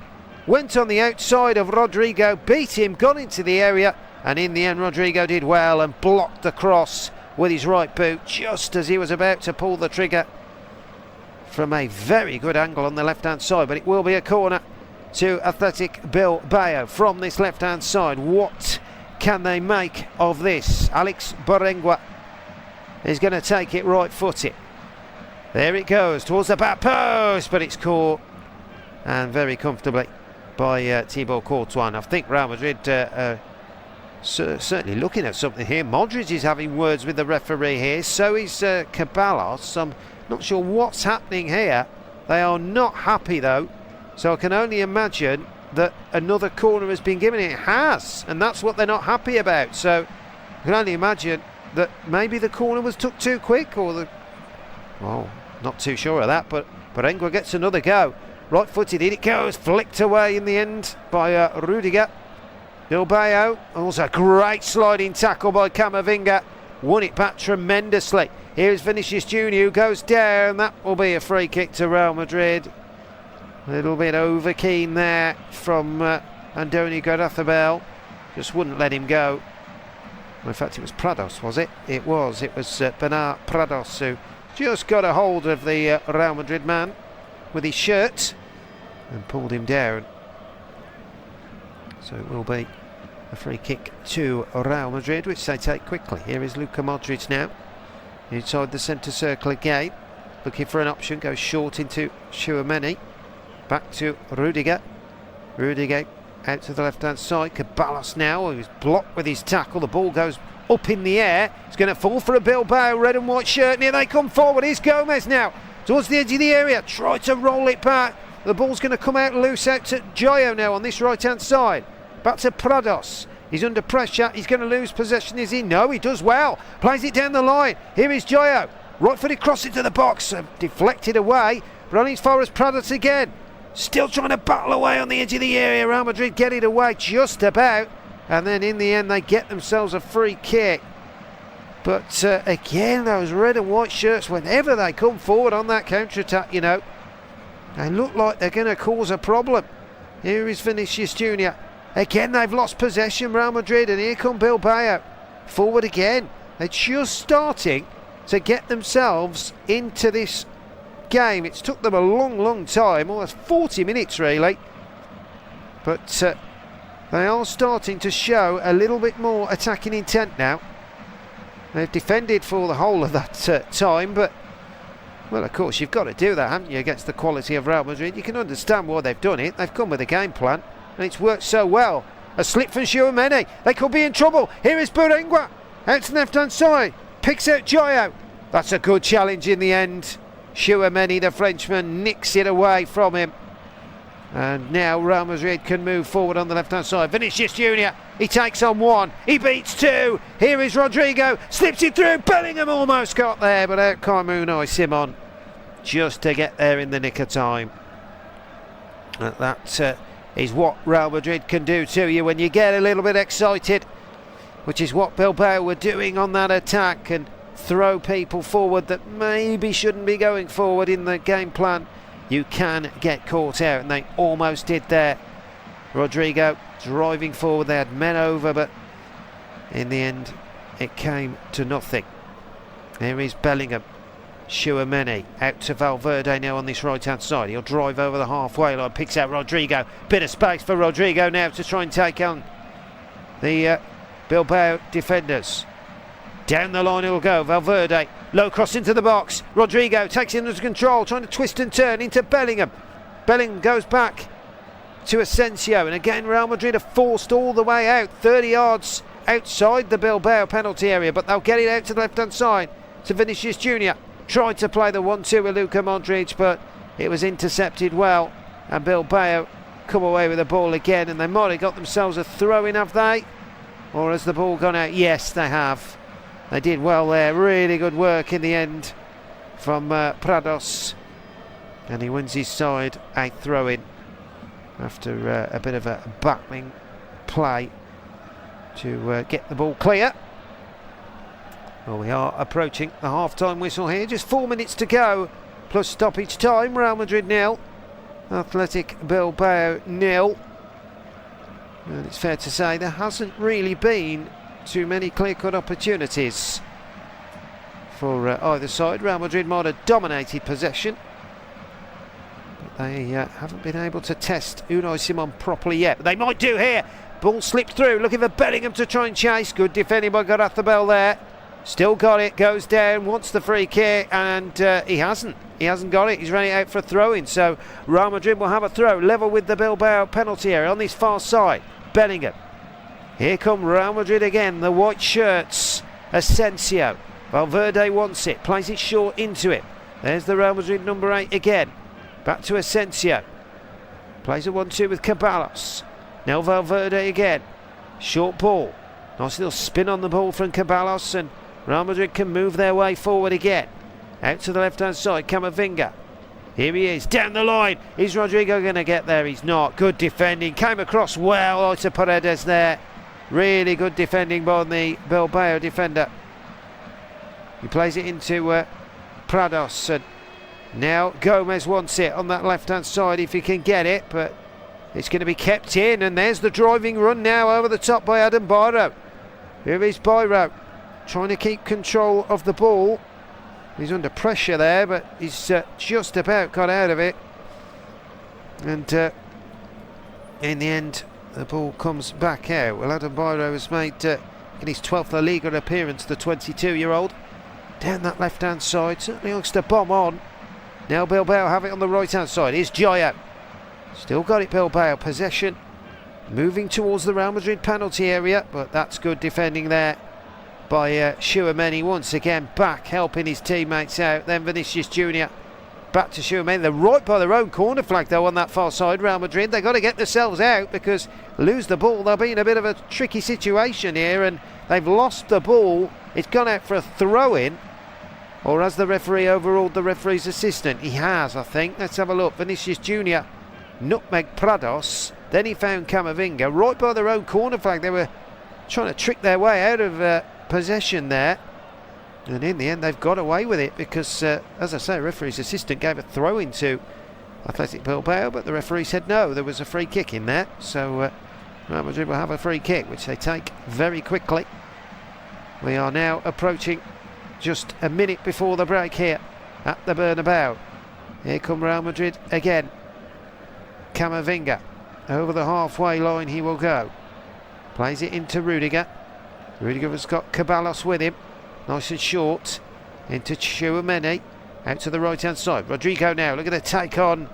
Went on the outside of Rodrigo, beat him, got into the area, and in the end Rodrigo did well and blocked the cross with his right boot just as he was about to pull the trigger from a very good angle on the left-hand side. But it will be a corner to Athletic Bilbao from this left-hand side. What can they make of this? Alex Barengua is going to take it right-footed. There it goes towards the back post, but it's caught and very comfortably by Thibaut Courtois. I think Real Madrid certainly looking at something here. Modric is having words with the referee here, so is Caballos. I'm not sure what's happening here. They are not happy though, so I can only imagine that another corner has been given. It has, and that's what they're not happy about. So I can only imagine that maybe the corner was took too quick, or the... well, not too sure of that, but Barengua gets another go. Right-footed, in it goes, flicked away in the end by Rudiger. Bilbao, also a great sliding tackle by Camavinga, won it back tremendously. Here's Vinicius Junior who goes down. That will be a free kick to Real Madrid. A little bit over keen there from Andoni Gareth-Bale. Just wouldn't let him go. Well, in fact, it was Prados, was it? It was Bernard Prados who just got a hold of the Real Madrid man with his shirt and pulled him down. So it will be a free kick to Real Madrid, which they take quickly. Here is Luka Modric now, inside the centre circle again, looking for an option, goes short into Tchouaméni, back to Rudiger. Rudiger out to the left-hand side. Caballos now, who's blocked with his tackle. The ball goes up in the air. It's going to fall for a Bilbao red and white shirt. And here they come forward. Here's Gomez now towards the edge of the area. Try to roll it back. The ball's going to come out loose out to Joyo now on this right-hand side. Back to Prados. He's under pressure. He's going to lose possession. Is he? No, he does well. Plays it down the line. Here is Joyo. Right-footed cross into the box. Deflected away. Running as far as Prados again. Still trying to battle away on the edge of the area. Real Madrid get it away just about. And then in the end they get themselves a free kick. But again, those red and white shirts, whenever they come forward on that counter-attack, you know, they look like they're going to cause a problem. Here is Vinicius Junior. Again, they've lost possession, Real Madrid, and here come Bilbao. Forward again. They're just starting to get themselves into this game. It's took them a long time, almost 40 minutes really. But they are starting to show a little bit more attacking intent now. They've defended for the whole of that time, but, well, of course, you've got to do that, haven't you, against the quality of Real Madrid? You can understand why they've done it. They've come with a game plan, and it's worked so well. A slip from Tchouaméni. They could be in trouble. Here is Barengua. Out to the left-hand side. Picks out Joyo. That's a good challenge in the end. Tchouaméni, the Frenchman, nicks it away from him. And now Real Madrid can move forward on the left-hand side. Vinicius Junior, he takes on one. He beats two. Here is Rodrigo. Slips it through. Bellingham almost got there, but out came Unai Simon just to get there in the nick of time. That is what Real Madrid can do to you when you get a little bit excited, which is what Bilbao were doing on that attack, and throw people forward that maybe shouldn't be going forward in the game plan. You can get caught out, and they almost did there. Rodrigo driving forward, they had men over, but in the end it came to nothing. Here is Bellingham. Tchouaméni out to Valverde now on this right hand side. He'll drive over the halfway line, picks out Rodrigo. Bit of space for Rodrigo now to try and take on the Bilbao defenders. Down the line he'll go. Valverde, low cross into the box. Rodrigo takes it under control, trying to twist and turn into Bellingham. Bellingham goes back to Asensio, and again Real Madrid are forced all the way out, 30 yards outside the Bilbao penalty area, but they'll get it out to the left hand side to Vinicius Junior. Tried to play the 1-2 with Luka Modric, but it was intercepted well, and Bilbao come away with the ball again, and they might have got themselves a throw-in, have they? Or has the ball gone out? Yes, they have. They did well there. Really good work in the end from Prados, and he wins his side a throw-in after a bit of a battling play to get the ball clear. Well, we are approaching the half-time whistle here. Just 4 minutes to go, plus stoppage time. Real Madrid 0, Athletic Bilbao 0. And it's fair to say there hasn't really been too many clear-cut opportunities for either side. Real Madrid might have dominated possession, but they haven't been able to test Unai Simon properly yet. But they might do here. Ball slipped through, looking for Bellingham to try and chase. Good defending by Gareth there. Still got it, goes down, wants the free kick, and he hasn't got it. He's running out for a throw-in, so Real Madrid will have a throw, level with the Bilbao penalty area on this far side. Bellingham. Here come Real Madrid again, the white shirts. Asensio. Valverde wants it, plays it short into it. There's the Real Madrid number 8 again. Back to Asensio. Plays a 1-2 with Ceballos. Now Valverde again. Short ball. Nice little spin on the ball from Ceballos, and Real Madrid can move their way forward again. Out to the left-hand side, Camavinga. Here he is, down the line. Is Rodrigo going to get there? He's not. Good defending. Came across well to Paredes there. Really good defending by the Bilbao defender. He plays it into Prados. And now Gomez wants it on that left-hand side if he can get it. But it's going to be kept in. And there's the driving run now over the top by Adam Bairo. Here is Bairo, trying to keep control of the ball. He's under pressure there, but he's just about got out of it. And in the end, the ball comes back out. Well, Adam Bairo has made in his 12th La Liga appearance, the 22-year-old. Down that left-hand side, certainly looks to bomb on. Now Bilbao have it on the right-hand side. Here's Joyo. Still got it, Bilbao. Possession moving towards the Real Madrid penalty area, but that's good defending there by Tchouaméni once again, back helping his teammates out. Then Vinicius Junior back to Tchouaméni. They're right by their own corner flag though on that far side, Real Madrid. They've got to get themselves out, because lose the ball, they'll be in a bit of a tricky situation here, and they've lost the ball. It's gone out for a throw-in. Or has the referee overruled the referee's assistant? He has, I think. Let's have a look. Vinicius Junior nutmeg Prados. Then he found Camavinga right by their own corner flag. They were trying to trick their way out of possession there, and in the end they've got away with it, because as I say, referee's assistant gave a throw-in to Athletic Bilbao, but the referee said no, there was a free kick in there. So Real Madrid will have a free kick, which they take very quickly. We are now approaching just a minute before the break here at the Bernabeu. Here come Real Madrid again. Camavinga over the halfway line he will go. Plays it into Rudiger. Rudiger has got Ceballos with him. Nice and short. Into Tchouaméni. Out to the right-hand side. Rodrigo now looking to take on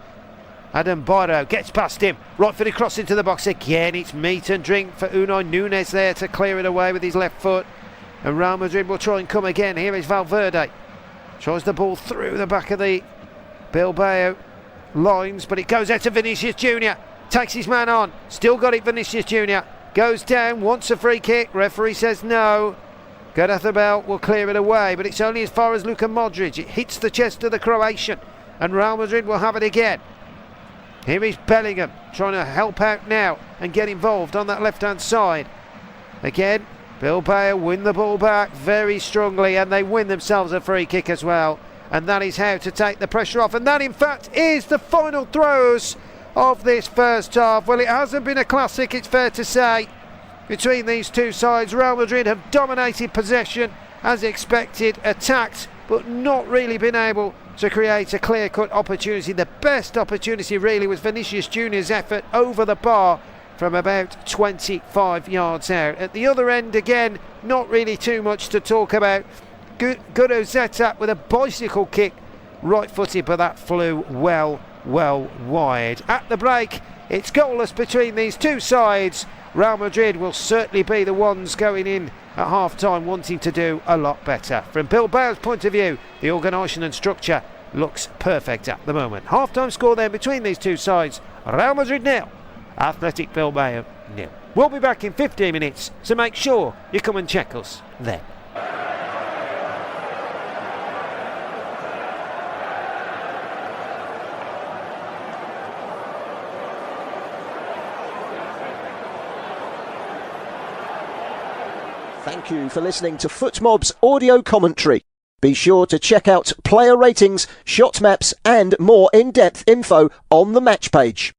Adam Bairo. Gets past him. Right foot across into the box again. It's meat and drink for Unai Núñez there to clear it away with his left foot. And Real Madrid will try and come again. Here is Valverde. Tries the ball through the back of the Bilbao lines, but it goes out to Vinicius Junior. Takes his man on. Still got it, Vinicius Junior. Goes down, wants a free kick. Referee says no. Gareth will clear it away, but it's only as far as Luka Modric. It hits the chest of the Croatian, and Real Madrid will have it again. Here is Bellingham trying to help out now and get involved on that left-hand side. Again, Bilbao win the ball back very strongly, and they win themselves a free kick as well. And that is how to take the pressure off. And that, in fact, is the final throws of this first half. Well, it hasn't been a classic, it's fair to say. between these two sides. Real Madrid have dominated possession as expected, attacked, but not really been able to create a clear-cut opportunity. The best opportunity really was Vinicius Junior's effort over the bar from about 25 yards out. At the other end again, not really too much to talk about. Guruceta with a bicycle kick, right-footed, but that flew well wide. At the break, it's goalless between these two sides. Real Madrid will certainly be the ones going in at half-time wanting to do a lot better. From Bilbao's point of view, the organisation and structure looks perfect at the moment. Half-time score then between these two sides: Real Madrid 0, Athletic Bilbao 0. We'll be back in 15 minutes, so make sure you come and check us then. Thank you for listening to FootMob's audio commentary. Be sure to check out player ratings, shot maps and more in-depth info on the match page.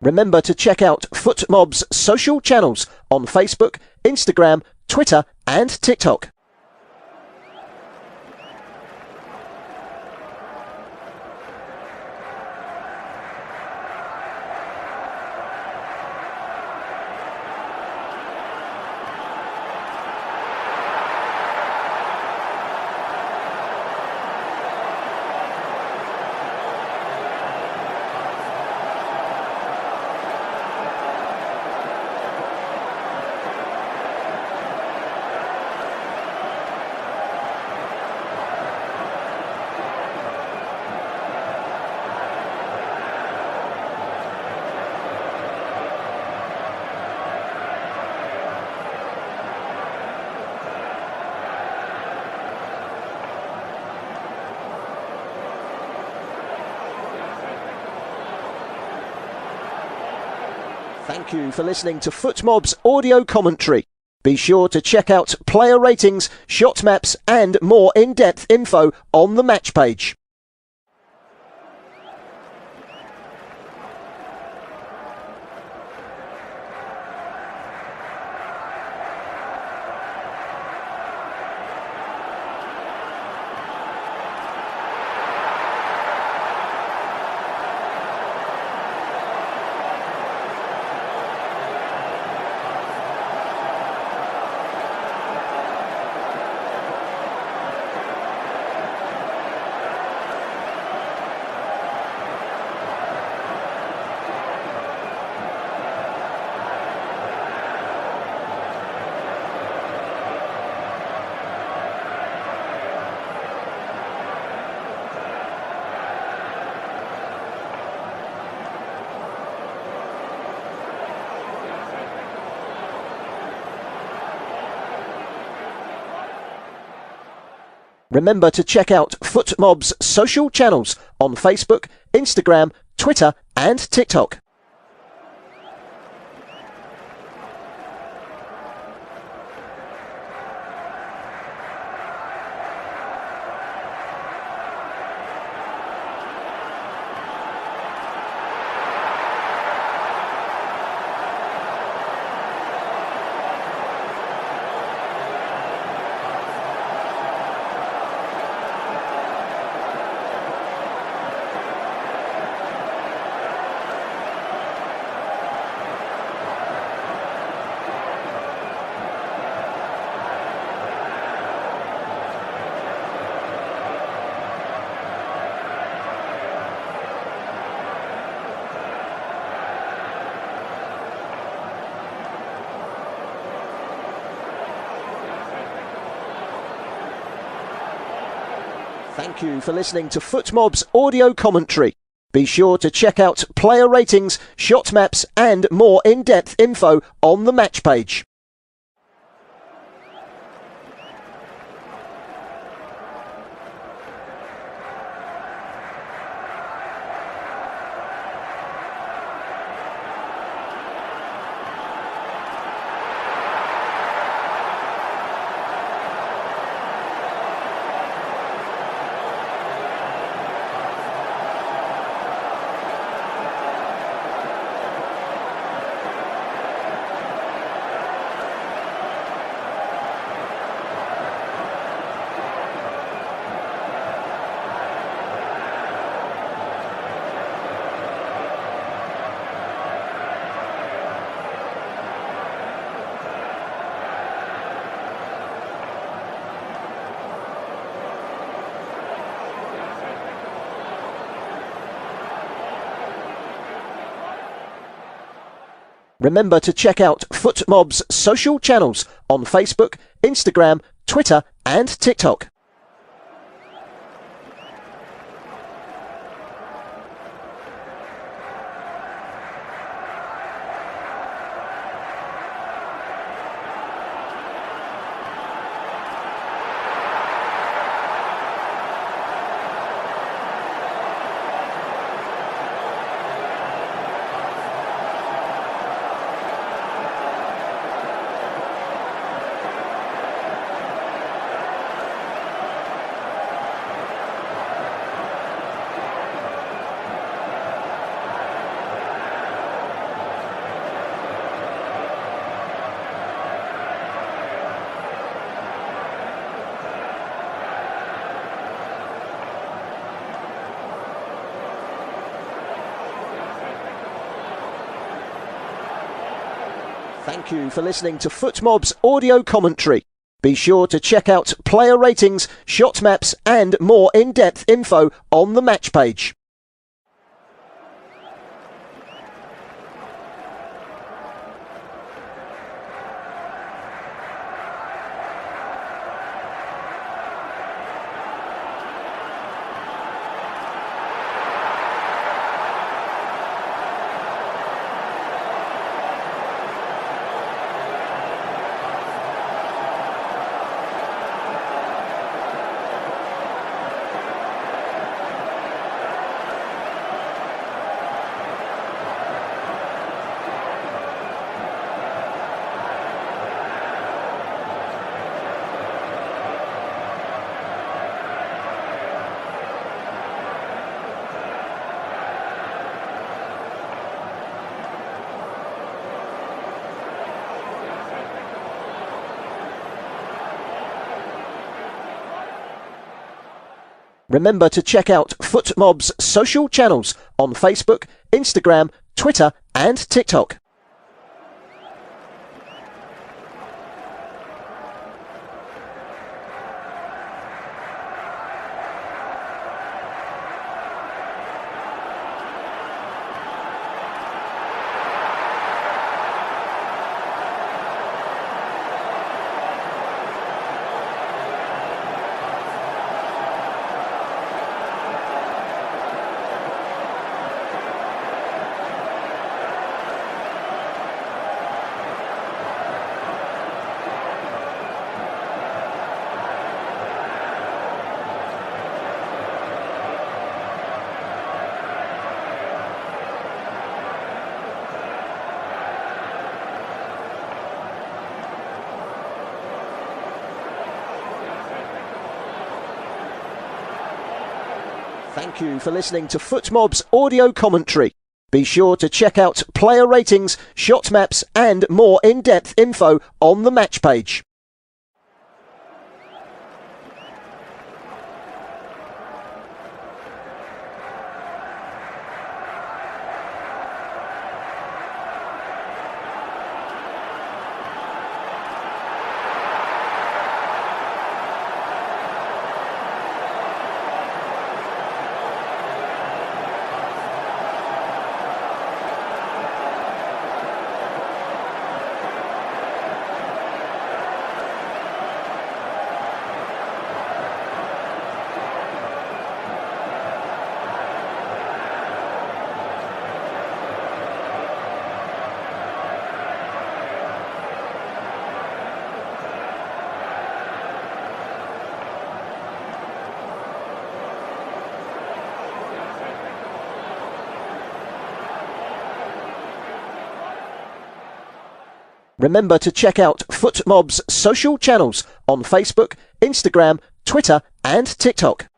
Remember to check out FootMob's social channels on Facebook, Instagram, Twitter and TikTok. Thank you for listening to FootMob's audio commentary. Be sure to check out player ratings, shot maps and more in-depth info on the match page. Remember to check out FootMob's social channels on Facebook, Instagram, Twitter and TikTok. Thank you for listening to FootMob's audio commentary. Be sure to check out player ratings, shot maps and more in-depth info on the match page. Remember to check out FootMob's social channels on Facebook, Instagram, Twitter and TikTok. Thank you for listening to FootMob's audio commentary. Be sure to check out player ratings, shot maps and more in-depth info on the match page. Remember to check out FootMob's social channels on Facebook, Instagram, Twitter and TikTok. Thank you for listening to FootMob's audio commentary. Be sure to check out player ratings, shot maps and more in-depth info on the match page. Remember to check out FootMob's social channels on Facebook, Instagram, Twitter and TikTok.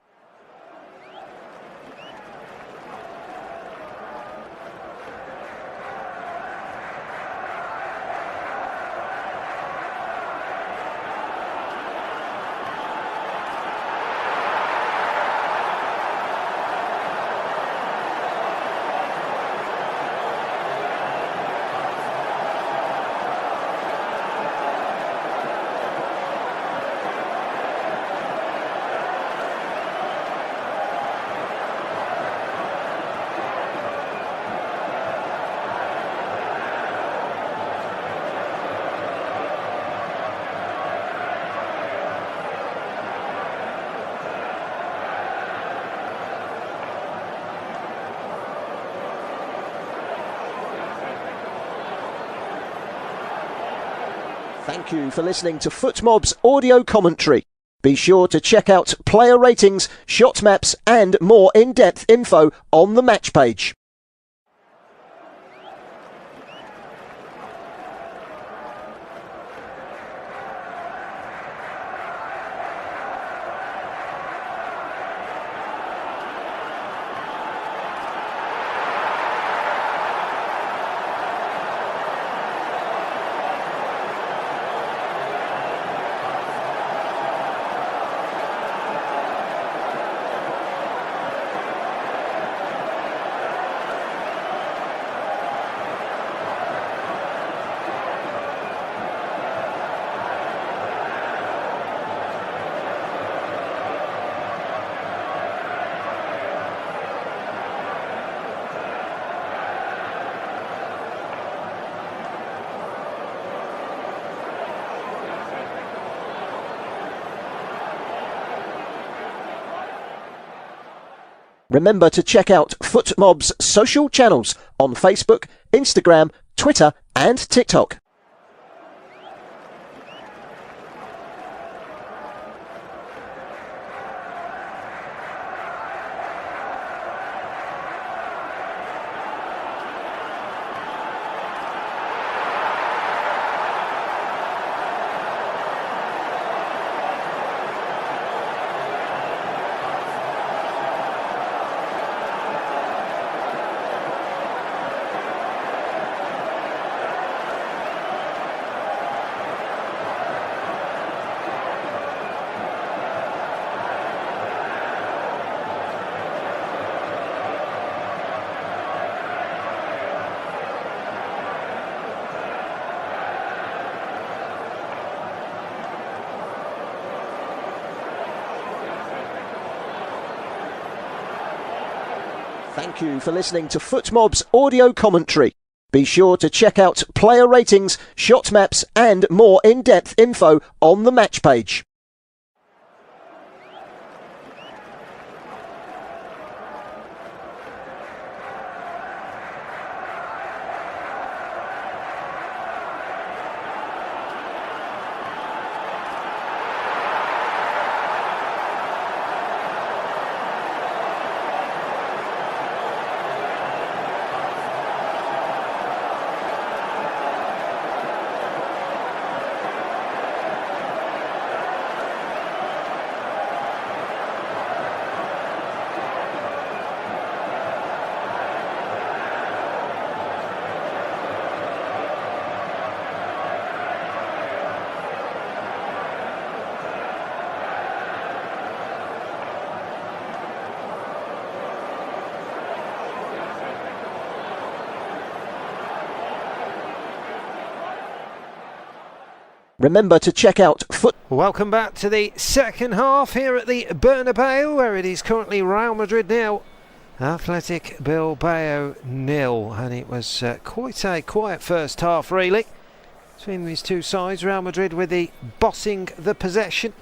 Thank you for listening to FootMob's audio commentary. Be sure to check out player ratings, shot maps and more in-depth info on the match page. Remember to check out FootMob's social channels on Facebook, Instagram, Twitter and TikTok. Thank you for listening to FootMob's audio commentary. Be sure to check out player ratings, shot maps and more in-depth info on the match page. Remember to check out Welcome back to the second half here at the Bernabeu, where it is currently Real Madrid nil, Athletic Bilbao nil, and it was quite a quiet first half really between these two sides. Real Madrid with the bossing the possession,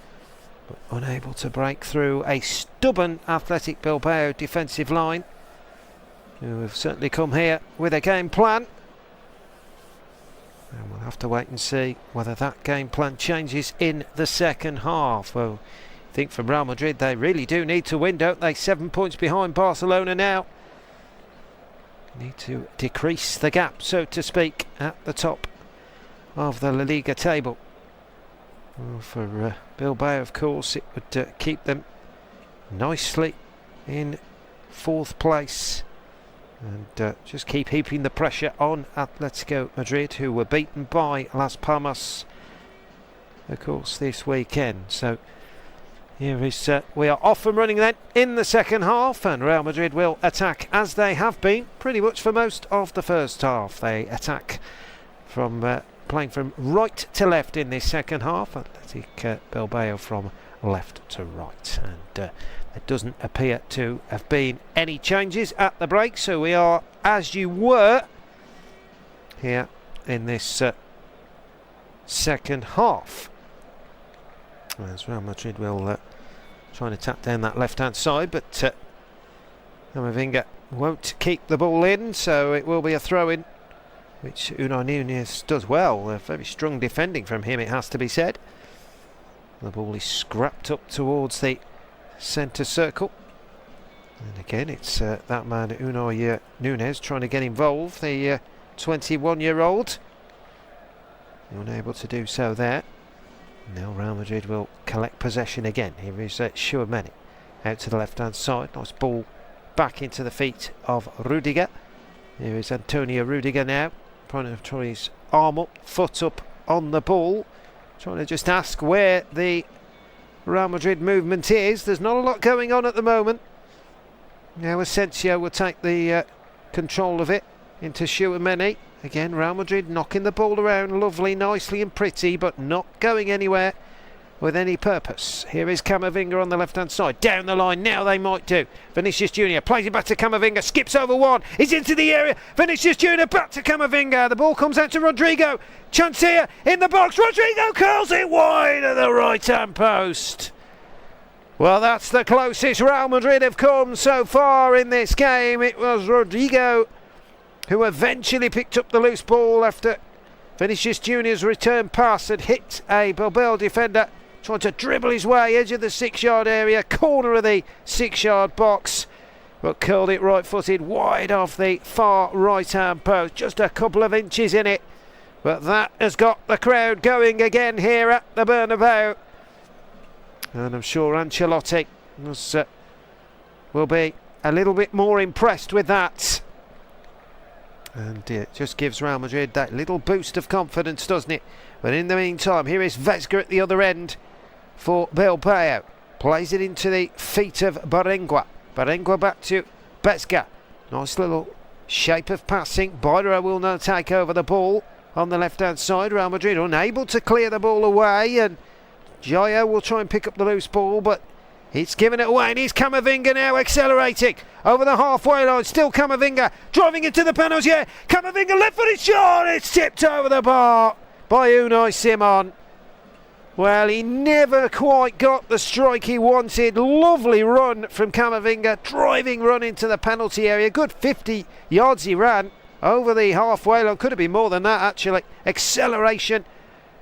but unable to break through a stubborn Athletic Bilbao defensive line, who have certainly come here with a game plan. And we'll have to wait and see whether that game plan changes in the second half. Well, I think from Real Madrid they really do need to win, don't they? 7 points behind Barcelona now. Need to decrease the gap, so to speak, at the top of the La Liga table. Well, for Bilbao, of course, it would keep them nicely in 4th place and just keep heaping the pressure on Athletico Madrid, who were beaten by Las Palmas, of course, this weekend. So here is we are off and running then in the second half, and Real Madrid will attack as they have been pretty much for most of the first half. They attack from playing from right to left in this second half. Athletic Bilbao from left to right, and there doesn't appear to have been any changes at the break, so we are as you were here in this second half, as Real Madrid will try and attack down that left hand side, but Camavinga won't keep the ball in, so it will be a throw in, which Unai Núñez does well. Very strong defending from him, it has to be said. The ball is scrapped up towards the centre circle, and again it's that man Unai Núñez trying to get involved, the 21-year-old, unable to do so there. Now Real Madrid will collect possession again. Here is Tchouaméni out to the left hand side, nice ball back into the feet of Rudiger. Here is Antonio Rudiger now, trying to try his arm up, foot up on the ball, trying to just ask where the Real Madrid movement is. There's not a lot going on at the moment. Now Asensio will take the control of it into Tchouaméni. Again, Real Madrid knocking the ball around lovely, nicely and pretty, but not going anywhere with any purpose. Here is Camavinga on the left-hand side. Down the line, now they might do. Vinicius Junior plays it back to Camavinga, skips over one, he's into the area. Vinicius Junior back to Camavinga. The ball comes out to Rodrigo. Chance here in the box. Rodrigo curls it wide at the right-hand post. Well, that's the closest Real Madrid have come so far in this game. It was Rodrigo who eventually picked up the loose ball after Vinicius Junior's return pass had hit a Bilbao defender, trying to dribble his way edge of the 6-yard area, corner of the 6-yard box, but curled it right-footed wide off the far right-hand post, just a couple of inches in it. But that has got the crowd going again here at the Bernabeu, and I'm sure Ancelotti will be a little bit more impressed with that. And it just gives Real Madrid that little boost of confidence, doesn't it? But in the meantime, here is Vesga at the other end for Bilbao. Plays it into the feet of Barengua. Barengua back to Vesga. Nice little shape of passing. Bairro will now take over the ball on the left-hand side. Real Madrid unable to clear the ball away, and Jayo will try and pick up the loose ball, but it's given it away, and he's Camavinga now accelerating over the halfway line. Still Camavinga driving into the penalty. Yeah, Camavinga left-footed shot. It's tipped over the bar by Unai Simon. Well, he never quite got the strike he wanted. Lovely run from Camavinga, driving run into the penalty area. Good 50 yards he ran over the halfway line. Could have been more than that, actually. Acceleration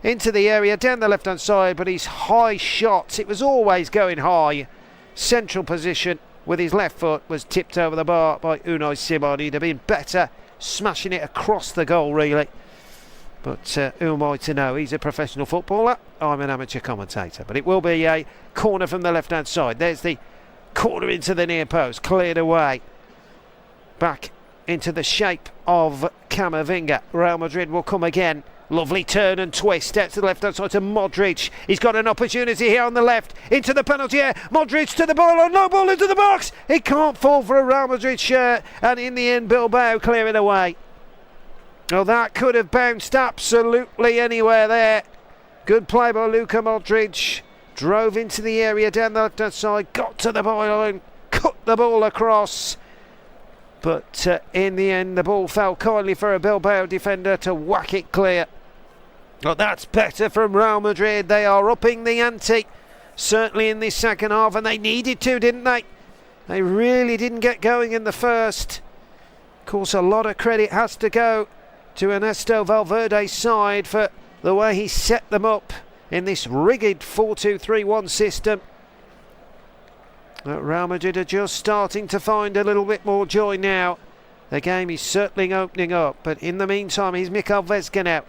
into the area down the left hand side, but his high shots, it was always going high. Central position with his left foot was tipped over the bar by Unai Simon. He'd have been better smashing it across the goal, really. But who am I to know? He's a professional footballer. I'm an amateur commentator. But it will be a corner from the left hand side. There's the corner into the near post, cleared away. Back into the shape of Camavinga. Real Madrid will come again. Lovely turn and twist out to the left hand side to Modric. He's got an opportunity here on the left into the penalty area. Modric to the ball, no ball into the box. It can't fall for a Real Madrid shirt, and in the end Bilbao clear it away. Well, that could have bounced absolutely anywhere there. Good play by Luka Modric. Drove into the area down the left hand side, got to the byline, cut the ball across. But in the end the ball fell kindly for a Bilbao defender to whack it clear. Well, that's better from Real Madrid. They are upping the ante, certainly in this second half, and they needed to, didn't they? They really didn't get going in the first. Of course, a lot of credit has to go to Ernesto Valverde's side for the way he set them up in this rigged 4-2-3-1 system. Real Madrid are just starting to find a little bit more joy now. The game is certainly opening up, but in the meantime, here's Mikhail Vesga now.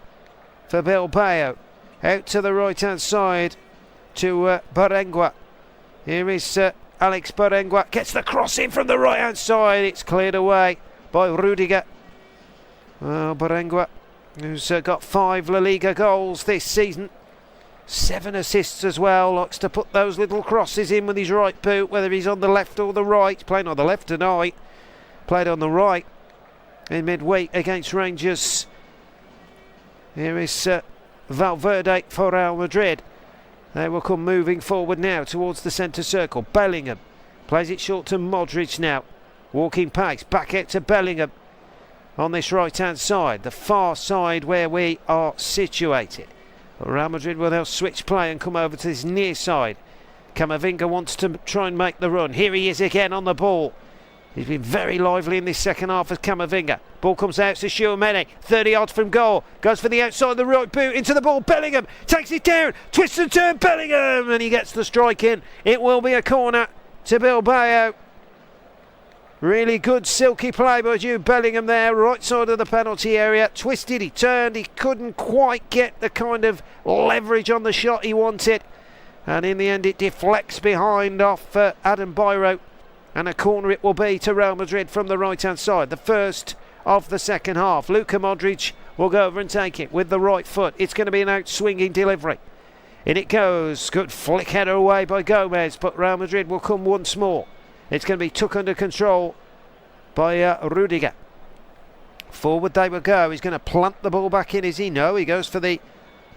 for Bilbao. Out to the right-hand side to Barengua. Here is Alex Barengua. Gets the cross in from the right-hand side. It's cleared away by Rudiger. Well, Barengua, who's got 5 La Liga goals this season. 7 assists as well. Likes to put those little crosses in with his right boot, whether he's on the left or the right. He's playing on the left tonight. Played on the right in midweek against Rangers. Here is Valverde for Real Madrid. They will come moving forward now towards the centre circle. Bellingham plays it short to Modric now. Walking pace, back out to Bellingham on this right-hand side, the far side where we are situated. Real Madrid will now switch play and come over to this near side. Camavinga wants to try and make the run. Here he is again on the ball. He's been very lively in this second half as Camavinga. Ball comes out to Tchouaméni, 30 yards from goal. Goes for the outside of the right boot, into the ball. Bellingham takes it down, twists and turn, Bellingham, and he gets the strike in. It will be a corner to Bilbao. Really good silky play by Jude Bellingham there, right side of the penalty area. Twisted, he turned, he couldn't quite get the kind of leverage on the shot he wanted. And in the end it deflects behind off Adam Biro. And a corner it will be to Real Madrid from the right-hand side. The first of the second half. Luka Modric will go over and take it with the right foot. It's going to be an out-swinging delivery. In it goes. Good flick header away by Gomez, but Real Madrid will come once more. It's going to be took under control by Rudiger. Forward they will go. He's going to plant the ball back in, is he? No, he goes for the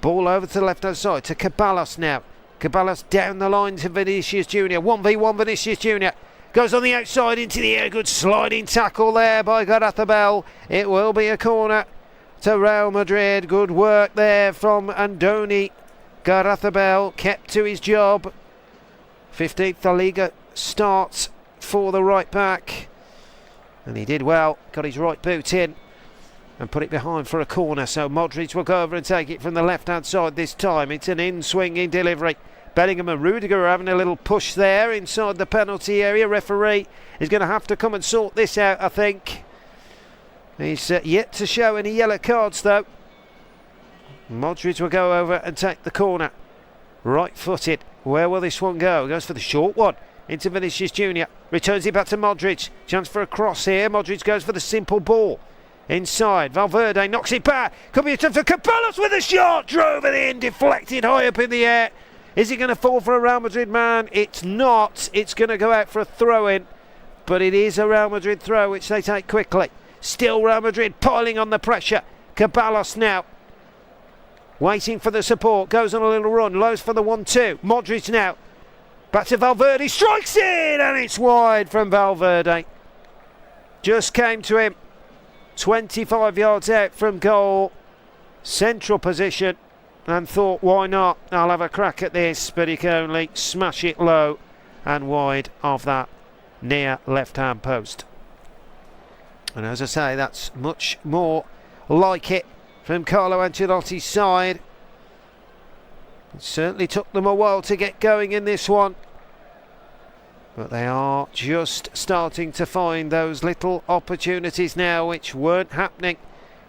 ball over to the left-hand side to Ceballos now. Ceballos down the line to Vinicius Junior. 1v1 Vinicius Junior. Goes on the outside into the air. Good sliding tackle there by Gareth. It will be a corner to Real Madrid. Good work there from Andoni. Gareth kept to his job. 15th La Liga start for the right back. And he did well. Got his right boot in and put it behind for a corner. So Modric will go over and take it from the left-hand side this time. It's an in-swinging delivery. Bellingham and Rudiger are having a little push there inside the penalty area. Referee is going to have to come and sort this out, I think. He's yet to show any yellow cards, though. Modric will go over and take the corner. Right-footed. Where will this one go? Goes for the short one. Into Vinicius Junior. Returns it back to Modric. Chance for a cross here. Modric goes for the simple ball. Inside. Valverde knocks it back. Could be a chance for Ceballos with a shot. Drove it in. Deflected high up in the air. Is it going to fall for a Real Madrid man? It's not. It's going to go out for a throw-in. But it is a Real Madrid throw, which they take quickly. Still Real Madrid piling on the pressure. Ceballos now. Waiting for the support. Goes on a little run. Lows for the 1-2. Modric now. Back to Valverde. Strikes in! And it's wide from Valverde. Just came to him. 25 yards out from goal. Central position. And thought, why not? I'll have a crack at this, but he can only smash it low and wide of that near left-hand post. And as I say, that's much more like it from Carlo Ancelotti's side. It certainly took them a while to get going in this one, but they are just starting to find those little opportunities now, which weren't happening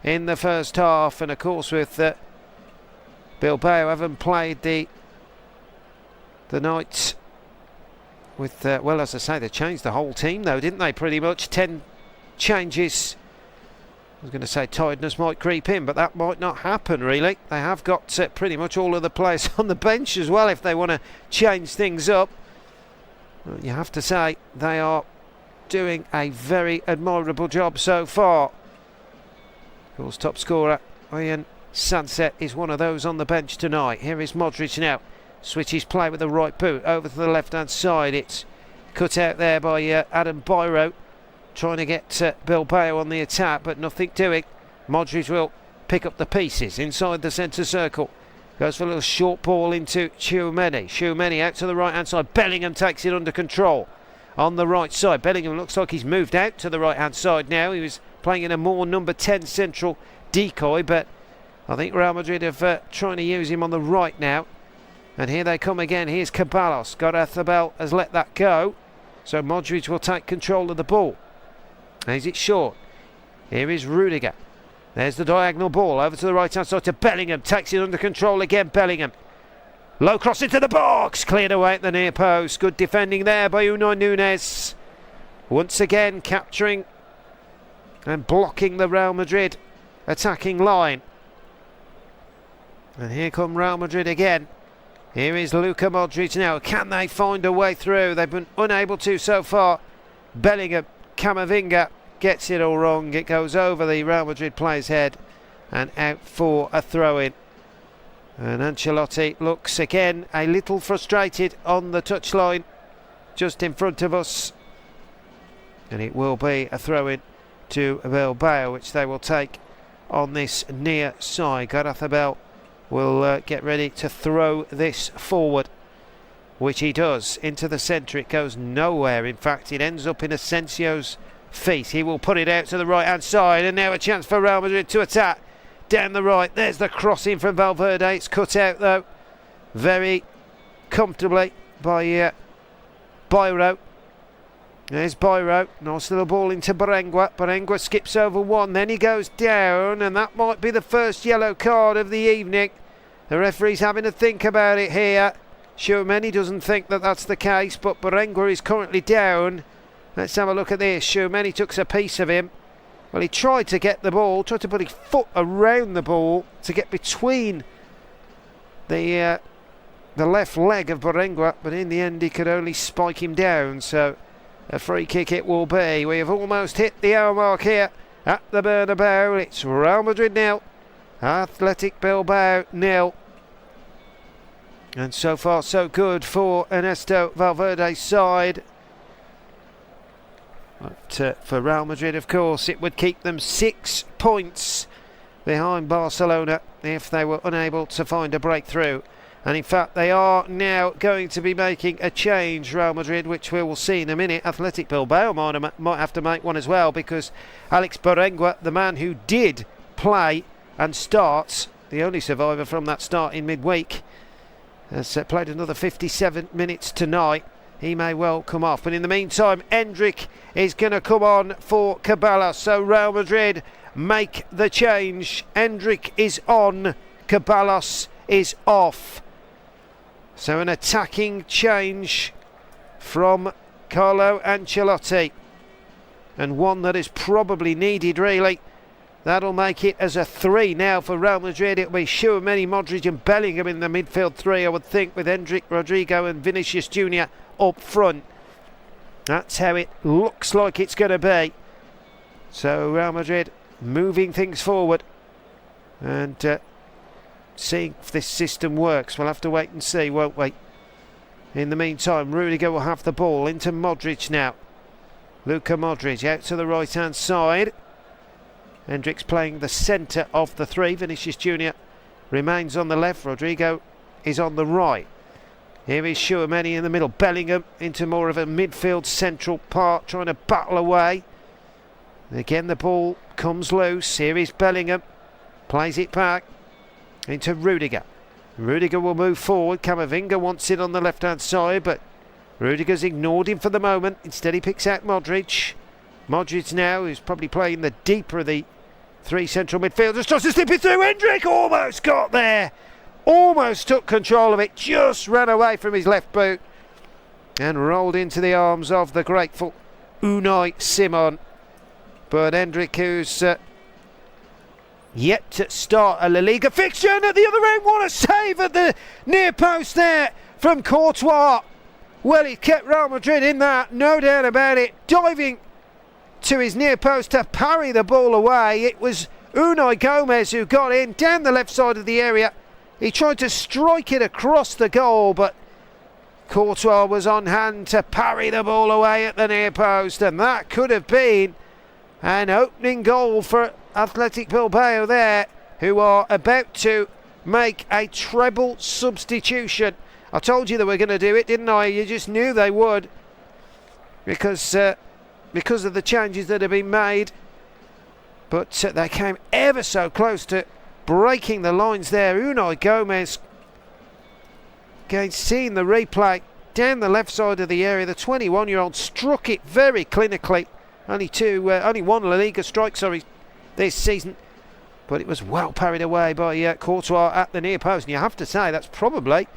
in the first half. And of course, with Bilbao haven't played the night with, well, as I say, they changed the whole team though, didn't they, pretty much? 10 changes. I was going to say tiredness might creep in, but that might not happen really. They have got pretty much all of the players on the bench as well if they want to change things up. Well, you have to say they are doing a very admirable job so far. Of course, top scorer Ian Sunset is one of those on the bench tonight. Here is Modric now. Switches play with the right boot over to the left-hand side. It's cut out there by Adam Biro. Trying to get Bilbao on the attack, but nothing doing. Modric will pick up the pieces inside the centre circle. Goes for a little short ball into Tchouaméni. Tchouaméni out to the right-hand side. Bellingham takes it under control on the right side. Bellingham looks like he's moved out to the right-hand side now. He was playing in a more number 10 central decoy, but I think Real Madrid have trying to use him on the right now. And here they come again. Here's Ceballos. Gareth has let that go. So Modric will take control of the ball. Is it short? Here is Rudiger. There's the diagonal ball over to the right hand side to Bellingham. Takes it under control again, Bellingham. Low cross into the box. Cleared away at the near post. Good defending there by Unai Núñez. Once again capturing and blocking the Real Madrid attacking line. And here come Real Madrid again. Here is Luka Modric now. Can they find a way through? They've been unable to so far. Bellingham, Camavinga gets it all wrong. It goes over the Real Madrid player's head and out for a throw-in. And Ancelotti looks again a little frustrated on the touchline just in front of us. And it will be a throw-in to Bilbao, which they will take on this near side. Gareth Bale will get ready to throw this forward, which he does into the centre. It goes nowhere. In fact, it ends up in Asensio's feet. He will put it out to the right hand side, and now a chance for Real Madrid to attack down the right. There's the crossing from Valverde. It's cut out though very comfortably by Bayrou. There's Bayrou. Nice little ball into Barengua. Barengua skips over one, then he goes down, and that might be the first yellow card of the evening. The referee's having a think about it here. Tchouaméni doesn't think that that's the case, but Barengua is currently down. Let's have a look at this. Tchouaméni took a piece of him. Well, he tried to get the ball, tried to put his foot around the ball to get between the left leg of Barengua, but in the end he could only spike him down. So a free kick it will be. We have almost hit the hour mark here at the Bernabeu. It's Real Madrid 0, Athletic Bilbao 0. And so far so good for Ernesto Valverde's side. But for Real Madrid, of course, it would keep them 6 points behind Barcelona if they were unable to find a breakthrough. And in fact, they are now going to be making a change, Real Madrid, which we will see in a minute. Athletic Bilbao might have to make one as well, because Alex Barengua, the man who did play and start, the only survivor from that start in midweek, has played another 57 minutes tonight. He may well come off. But in the meantime, Endrick is going to come on for Ceballos. So Real Madrid make the change. Endrick is on, Ceballos is off. So an attacking change from Carlo Ancelotti, and one that is probably needed, really. That'll make it as a 3 now for Real Madrid. It'll be Tchouaméni, Modric and Bellingham in the midfield 3, I would think, with Endrick, Rodrigo and Vinicius Jr. up front. That's how it looks like it's going to be. So Real Madrid moving things forward and seeing if this system works. We'll have to wait and see, won't we? In the meantime, Rudiger will have the ball into Modric now. Luka Modric out to the right hand side. Hendricks playing the centre of the 3. Vinicius Jr. remains on the left. Rodrigo is on the right. Here is Tchouaméni in the middle. Bellingham into more of a midfield central part, trying to battle away. Again, the ball comes loose. Here is Bellingham. Plays it back into Rudiger. Rudiger will move forward. Camavinga wants it on the left-hand side, but Rudiger's ignored him for the moment. Instead, he picks out Modric. Modric now is probably playing the deeper of the 3 central midfielders. Tries to slip it through. Hendrick almost got there. Almost took control of it. Just ran away from his left boot and rolled into the arms of the grateful Unai Simon. But Hendrick, who's yet to start a La Liga fixture, and at the other end, what a save at the near post there from Courtois. Well, he kept Real Madrid in that, no doubt about it. Diving to his near post to parry the ball away. It was Unai Gomez who got in down the left side of the area. He tried to strike it across the goal, but Courtois was on hand to parry the ball away at the near post, and that could have been an opening goal for Athletic Bilbao there, who are about to make a treble substitution. I told you they were going to do it, didn't I? You just knew they would, because of the changes that have been made. But they came ever so close to breaking the lines there. Unai Gomez, again seeing the replay down the left side of the area, the 21-year-old struck it very clinically. Only one La Liga strike, this season. but it was well parried away by Courtois at the near post. And you have to say that's probably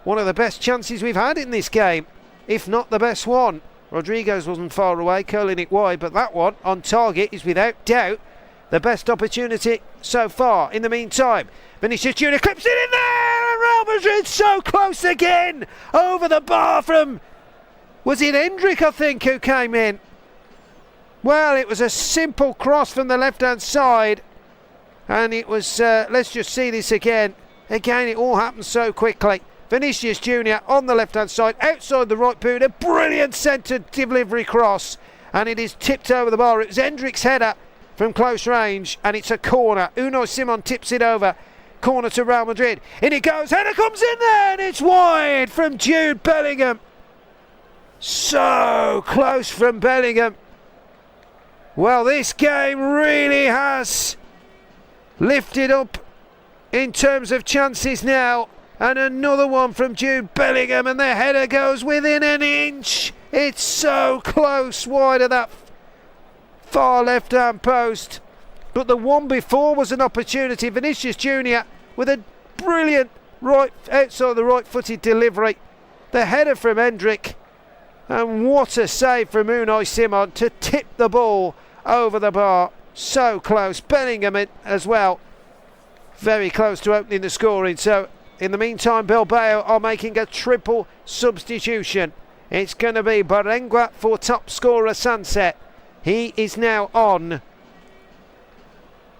one of the best chances we've had in this game, if not the best one. Rodrigo's wasn't far away, curling it wide, but that one on target is without doubt the best opportunity so far. In the meantime, Vinicius Junior clips it in there, and Real Madrid so close again, over the bar from, was it Hendrick, I think, who came in? Well, it was a simple cross from the left-hand side, and it was, let's just see this again. Again, it all happened so quickly. Vinicius Junior on the left-hand side, outside the right boot, a brilliant centre delivery cross, and it is tipped over the bar. It was Hendrick's header from close range, and it's a corner. Unai Simon tips it over. Corner to Real Madrid. In it goes. Header comes in there, and it's wide from Jude Bellingham. So close from Bellingham. Well, this game really has lifted up in terms of chances now. And another one from Jude Bellingham, and the header goes within an inch. It's so close, wide of that far left-hand post. But the one before was an opportunity. Vinicius Junior with a brilliant right outside the right-footed delivery. The header from Hendrick, and what a save from Unai Simon to tip the ball over the bar. So close. Bellingham as well, very close to opening the scoring. So in the meantime, Bilbao are making a triple substitution. It's going to be Berenguer for top scorer Sunset. He is now on.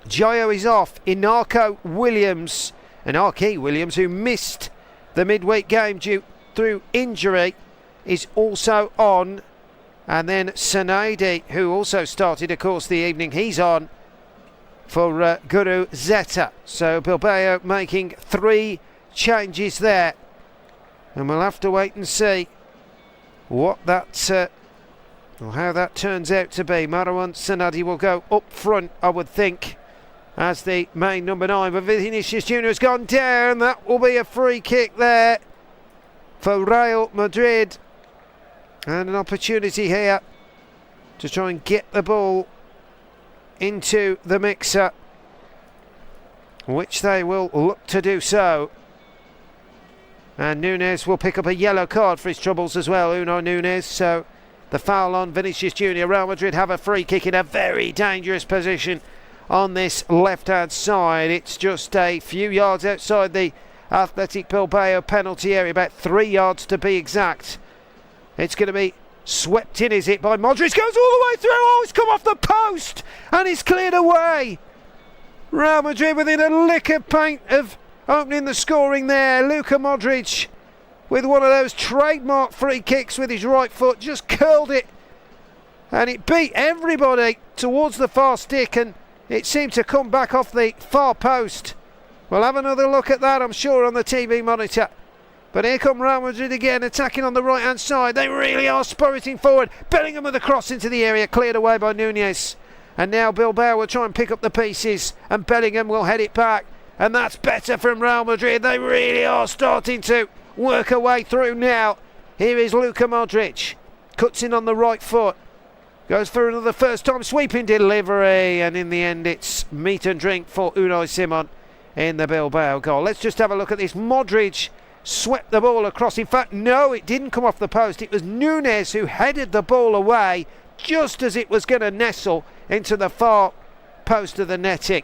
Gio is off. Inaki Williams, who missed the midweek game due through injury, is also on. And then Sanadi, who also started, of course, the evening, he's on for Guru Zeta. So Bilbao making 3 changes there, and we'll have to wait and see what that or how that turns out to be. Marwan Sanadi will go up front, I would think, as the main number 9, but Vinicius Junior has gone down. That will be a free kick there for Real Madrid, and an opportunity here to try and get the ball into the mixer, which they will look to do so. And Núñez will pick up a yellow card for his troubles as well, Unai Núñez. So the foul on Vinicius Junior. Real Madrid have a free kick in a very dangerous position on this left-hand side. It's just a few yards outside the Athletic Bilbao penalty area, about 3 yards to be exact. It's going to be swept in, is it, by Modric? Goes all the way through. Oh, it's come off the post, and it's cleared away. Real Madrid within a lick of paint of opening the scoring there. Luka Modric with one of those trademark free kicks with his right foot, just curled it, and it beat everybody towards the far stick, and it seemed to come back off the far post. We'll have another look at that, I'm sure, on the TV monitor. But here come Real Madrid again, attacking on the right hand side. They really are spurting forward. Bellingham with a cross into the area, cleared away by Núñez. And now Bilbao will try and pick up the pieces, and Bellingham will head it back. And that's better from Real Madrid. They really are starting to work a way through now. Here is Luka Modric. Cuts in on the right foot. Goes for another first time sweeping delivery. And in the end, it's meat and drink for Unai Simon in the Bilbao goal. Let's just have a look at this. Modric swept the ball across. In fact, no, it didn't come off the post. It was Núñez who headed the ball away just as it was going to nestle into the far post of the netting.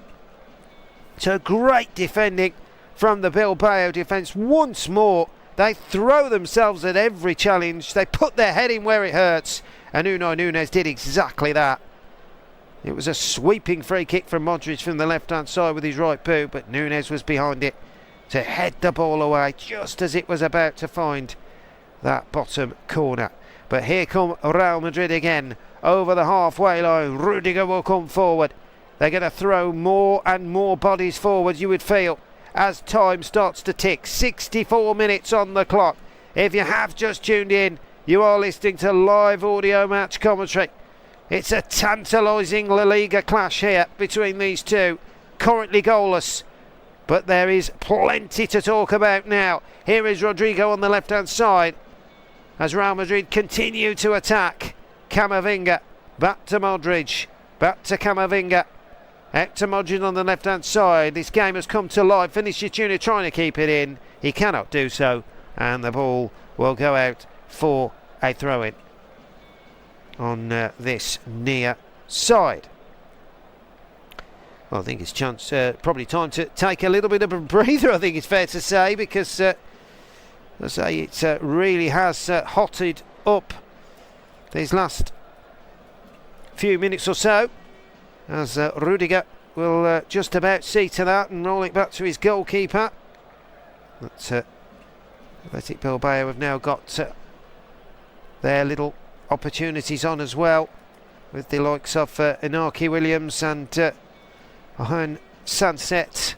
So great defending from the Bilbao defence once more. They throw themselves at every challenge. They put their head in where it hurts, and Unai Núñez did exactly that. It was a sweeping free kick from Modric from the left-hand side with his right boot, but Núñez was behind it to head the ball away just as it was about to find that bottom corner. But here come Real Madrid again over the halfway line. Rudiger will come forward. They're going to throw more and more bodies forward, you would feel, as time starts to tick. 64 minutes on the clock. If you have just tuned in, you are listening to live audio match commentary. It's a tantalising La Liga clash here between these two, currently goalless, but there is plenty to talk about now. Here is Rodrigo on the left-hand side as Real Madrid continue to attack. Camavinga, back to Modric, back to Camavinga. Out to Madrid on the left-hand side. This game has come to life. Vinicius Junior trying to keep it in. He cannot do so. And the ball will go out for a throw-in on this near side. Well, I think it's chance, probably time to take a little bit of a breather, I think it's fair to say, because I say it really has hotted up these last few minutes or so, as Rudiger will just about see to that and roll it back to his goalkeeper. But Athletic Bilbao have now got their little opportunities on as well, with the likes of Inaki Williams and Ahan Sunset.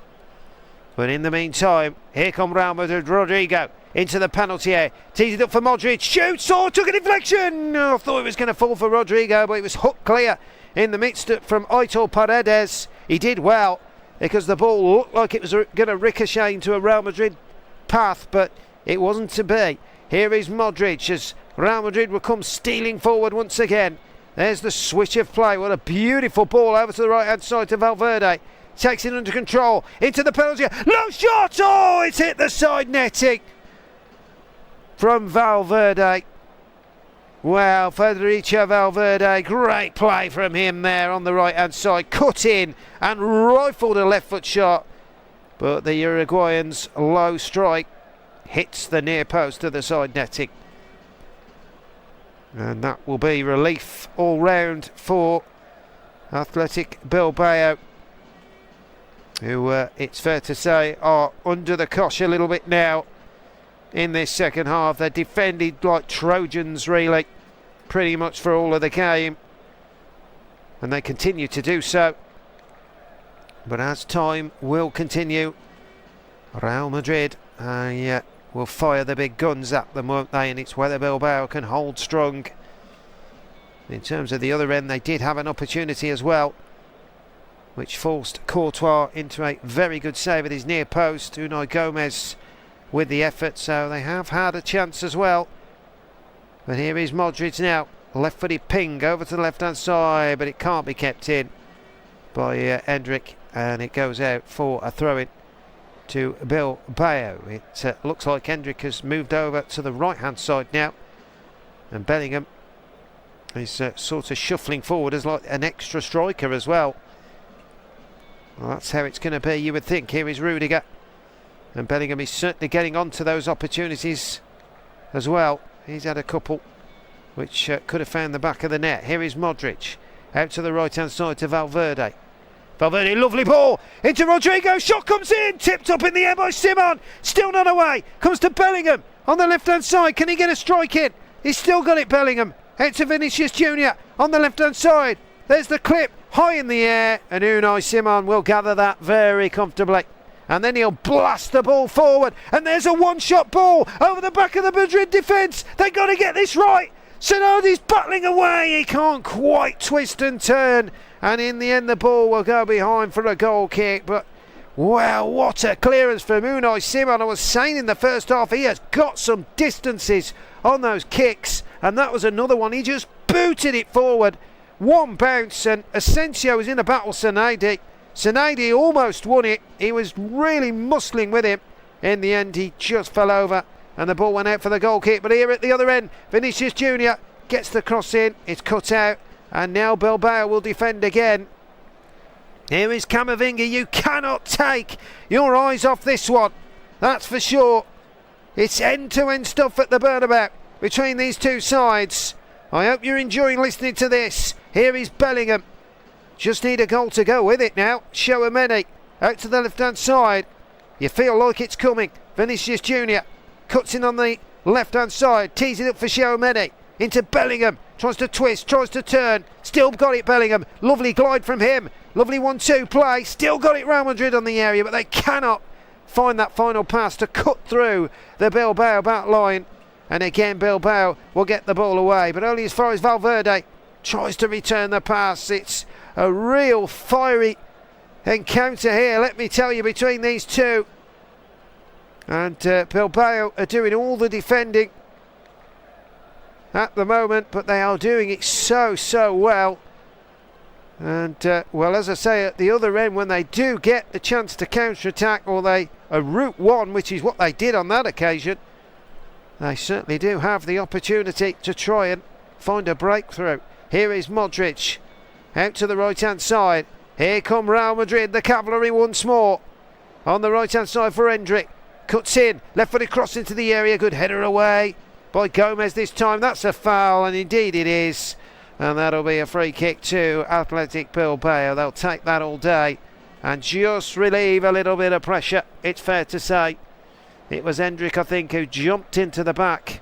But in the meantime, here come Real Madrid. Rodrigo into the penalty area, teased it up for Modric, shoots, took a deflection. I thought it was going to fall for Rodrigo, but it was hooked clear in the midst from Aitor Paredes. He did well, because the ball looked like it was going to ricochet into a Real Madrid path, but it wasn't to be. Here is Modric as Real Madrid will come stealing forward once again. There's the switch of play. What a beautiful ball over to the right hand side to Valverde. Takes it under control into the penalty. Low shot! Oh, it's hit the side netting from Valverde. Well, Federico Valverde, great play from him there on the right hand side. Cut in and rifled a left foot shot. But the Uruguayan's low strike hits the near post to the side netting. And that will be relief all round for Athletic Bilbao, who, it's fair to say, are under the cosh a little bit now in this second half. They're defended like Trojans, really, pretty much for all of the game. And they continue to do so. But as time will continue, Real Madrid will fire the big guns at them, won't they? And it's whether Bilbao can hold strong. In terms of the other end, they did have an opportunity as well, which forced Courtois into a very good save at his near post. Unai Gomez with the effort, so they have had a chance as well. But here is Modric now, left-footed ping over to the left-hand side, but it can't be kept in by Endrick, and it goes out for a throw-in to Bilbao. It looks like Endrick has moved over to the right-hand side now, and Bellingham is sort of shuffling forward as like an extra striker as well. Well, that's how it's going to be, you would think. Here is Rudiger, and Bellingham is certainly getting onto those opportunities as well. He's had a couple which could have found the back of the net. Here is Modric, out to the right-hand side to Valverde. Valverde, lovely ball into Rodrigo, shot comes in, tipped up in the air by Simon, still not away, comes to Bellingham on the left-hand side. Can he get a strike in? He's still got it, Bellingham. Out to Vinicius Junior on the left-hand side. There's the clip, high in the air, and Unai Simon will gather that very comfortably. And then he'll blast the ball forward, and there's a one-shot ball over the back of the Madrid defence. They've got to get this right. Sonodi's battling away, he can't quite twist and turn, and in the end the ball will go behind for a goal kick. But wow, what a clearance from Unai Simon. I was saying in the first half, he has got some distances on those kicks, and that was another one. He just booted it forward, one bounce, and Asensio was in a battle. Sanadi almost won it. He was really muscling with him. In the end, he just fell over, and the ball went out for the goal kick. But here at the other end, Vinicius Junior gets the cross in. It's cut out, and now Bilbao will defend again. Here is Camavinga. You cannot take your eyes off this one, that's for sure. It's end-to-end stuff at the Bernabeu between these two sides. I hope you're enjoying listening to this. Here is Bellingham. Just need a goal to go with it now. Tchouaméni out to the left-hand side. You feel like it's coming. Vinicius Junior cuts in on the left-hand side, tees it up for Tchouaméni. Into Bellingham. Tries to twist, tries to turn. Still got it, Bellingham. Lovely glide from him. Lovely 1-2 play. Still got it, Real Madrid on the area, but they cannot find that final pass to cut through the Bilbao back line. And again, Bilbao will get the ball away, but only as far as Valverde tries to return the pass. It's a real fiery encounter here, let me tell you, between these two. And Bilbao are doing all the defending at the moment, but they are doing it so well. And, well, as I say, at the other end, when they do get the chance to counter-attack, or they route one, which is what they did on that occasion, they certainly do have the opportunity to try and find a breakthrough. Here is Modric, out to the right-hand side. Here come Real Madrid, the cavalry once more. On the right-hand side for Endrick. Cuts in, left-footed cross into the area, good header away by Gomez this time. That's a foul, and indeed it is. And that'll be a free kick to Athletic Bilbao. They'll take that all day and just relieve a little bit of pressure, it's fair to say. It was Endrick, I think, who jumped into the back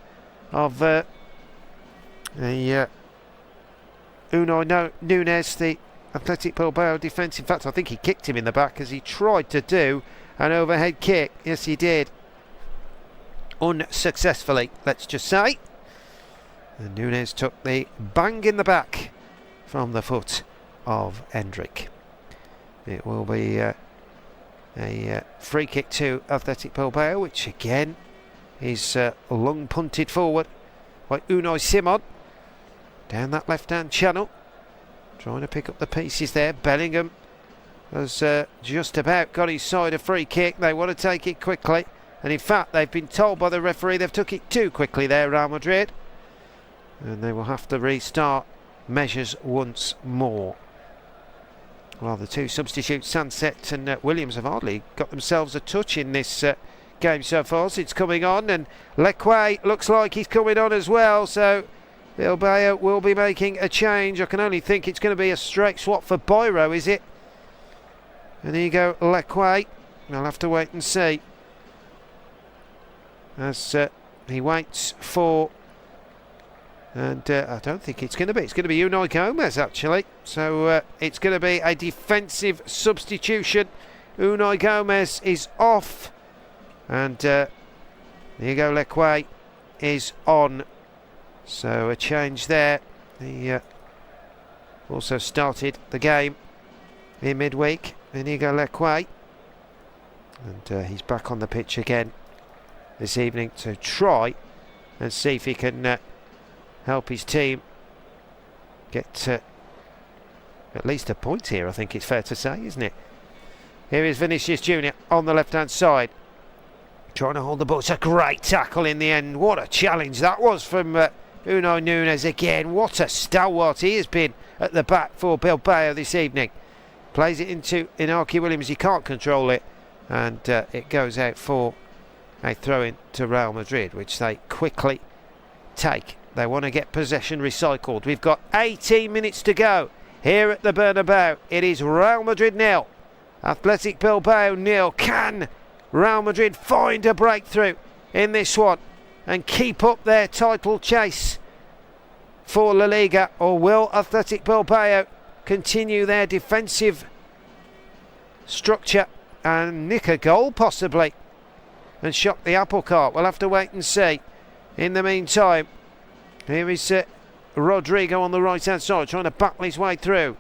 of Unai Nunes, the Athletic Bilbao defence. In fact, I think he kicked him in the back as he tried to do an overhead kick. Yes, he did. Unsuccessfully, let's just say. And Nunes took the bang in the back from the foot of Endrick. It will be a free kick to Athletic Bilbao, which again is long punted forward by Unai Simon down that left-hand channel, trying to pick up the pieces there. Bellingham has just about got his side a free kick. They want to take it quickly, and in fact they've been told by the referee they've took it too quickly there, Real Madrid, and they will have to restart measures once more. Well, the two substitutes, Sunset and Williams, have hardly got themselves a touch in this game so far since coming on, and Leque looks like he's coming on as well, so Bilbao will be making a change. I can only think it's going to be a straight swap for Bairro, is it? And here you go, Leque. I'll have to wait and see as he waits for, and I don't think it's going to be. It's going to be Unai Gomez, actually. So it's going to be a defensive substitution. Unai Gomez is off, and there you go, Leque is on. So a change there. He also started the game in midweek. And here you go, Leque. And he's back on the pitch again this evening to try and see if he can help his team get at least a point here, I think it's fair to say, isn't it? Here is Vinicius Junior on the left-hand side, trying to hold the ball. It's a great tackle in the end. What a challenge that was from Unai Nunes again. What a stalwart he has been at the back for Bilbao this evening. Plays it into Inaki Williams. He can't control it, and it goes out for a throw-in to Real Madrid, which they quickly take. They want to get possession recycled. We've got 18 minutes to go here at the Bernabeu. It is Real Madrid 0, Athletic Bilbao 0. Can Real Madrid find a breakthrough in this one and keep up their title chase for La Liga, or will Athletic Bilbao continue their defensive structure and nick a goal possibly and shock the apple cart? We'll have to wait and see. In the meantime, here is Rodrigo on the right hand side trying to battle his way through,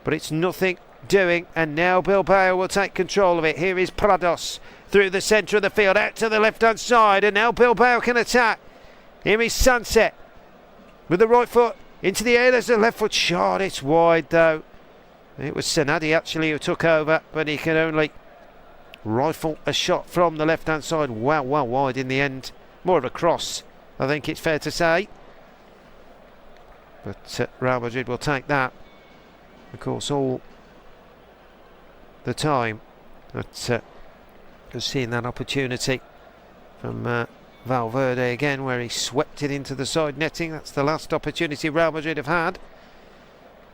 but it's nothing doing, and now Bilbao will take control of it. Here is Prados through the centre of the field out to the left hand side, and now Bilbao can attack. Here is Sunset with the right foot into the air. There's a left foot shot. It's wide though. It was Senadi actually who took over, but he can only rifle a shot from the left hand side. Well wide in the end. More of a cross, I think it's fair to say. But Real Madrid will take that. Of course, all the time that seeing that opportunity from Valverde again, where he swept it into the side netting. That's the last opportunity Real Madrid have had.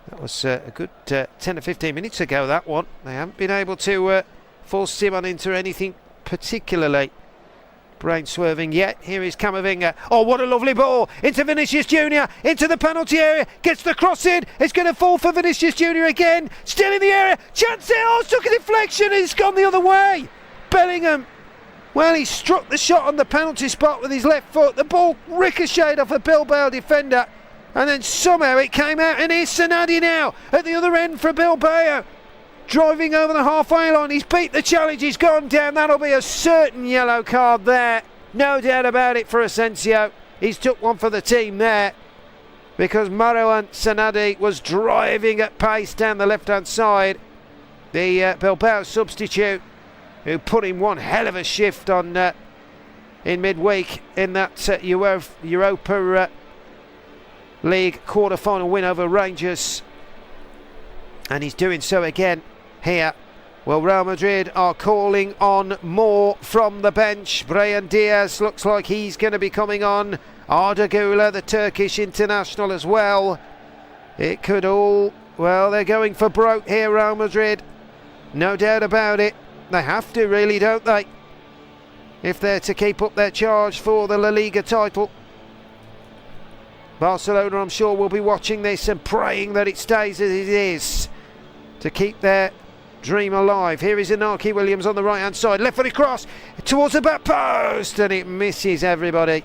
That was a good 10 or 15 minutes ago, that one. They haven't been able to force Simon into anything particularly brain-swerving yet. Here is Camavinga. Oh, what a lovely ball into Vinicius Junior, into the penalty area, gets the cross in. It's going to fall for Vinicius Junior again, still in the area. Chance it. Oh, took a deflection. It's gone the other way. Bellingham, well, he struck the shot on the penalty spot with his left foot. The ball ricocheted off a Bilbao defender, and then somehow it came out, and here's Senadi now at the other end for Bilbao, driving over the halfway line. He's beat the challenge, he's gone down. That'll be a certain yellow card there, no doubt about it, for Asensio. He's took one for the team there. because Marouane Sanadi was driving at pace down the left-hand side. The Bilbao substitute, who put in one hell of a shift on in midweek in that Europa League quarter-final win over Rangers, and he's doing so again here. Well, Real Madrid are calling on more from the bench. Brahim Diaz looks like he's going to be coming on. Arda Güler, the Turkish international, as well. It could all... Well, they're going for broke here, Real Madrid. No doubt about it. They have to, really, don't they? If they're to keep up their charge for the La Liga title. Barcelona, I'm sure, will be watching this and praying that it stays as it is to keep their dream alive. Here is Inaki Williams on the right-hand side. Left-footed cross towards the back post, and it misses everybody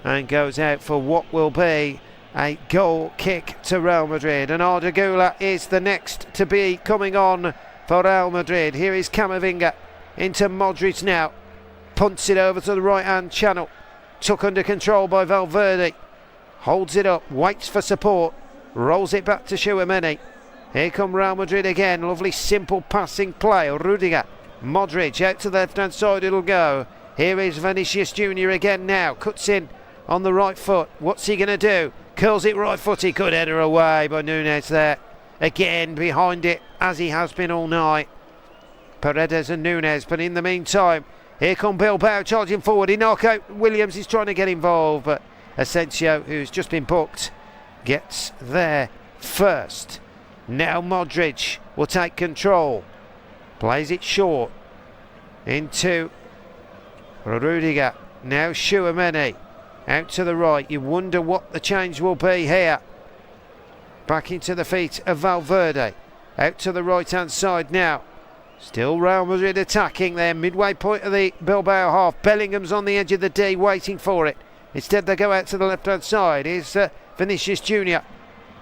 and goes out for what will be a goal kick to Real Madrid. And Arda Güler is the next to be coming on for Real Madrid. Here is Camavinga into Modric now. Punts it over to the right-hand channel. Took under control by Valverde. Holds it up, waits for support. Rolls it back to Tchouaméni. Here come Real Madrid again. Lovely simple passing play. Rudiger, Modric out to the left-hand side it'll go. Here is Vinicius Junior again now. Cuts in on the right foot. What's he going to do? Curls it right footy. Good header away by Núñez there. Again behind it as he has been all night. Paredes and Núñez. But in the meantime, here come Bilbao charging forward. Inaki Williams is trying to get involved, but Asensio, who's just been booked, gets there first. Now Modric will take control. Plays it short into Rudiger. Now Tchouaméni out to the right. You wonder what the change will be here. Back into the feet of Valverde. Out to the right-hand side now. Still Real Madrid attacking there. Midway point of the Bilbao half. Bellingham's on the edge of the D waiting for it. Instead they go out to the left-hand side. Here's Vinicius Junior.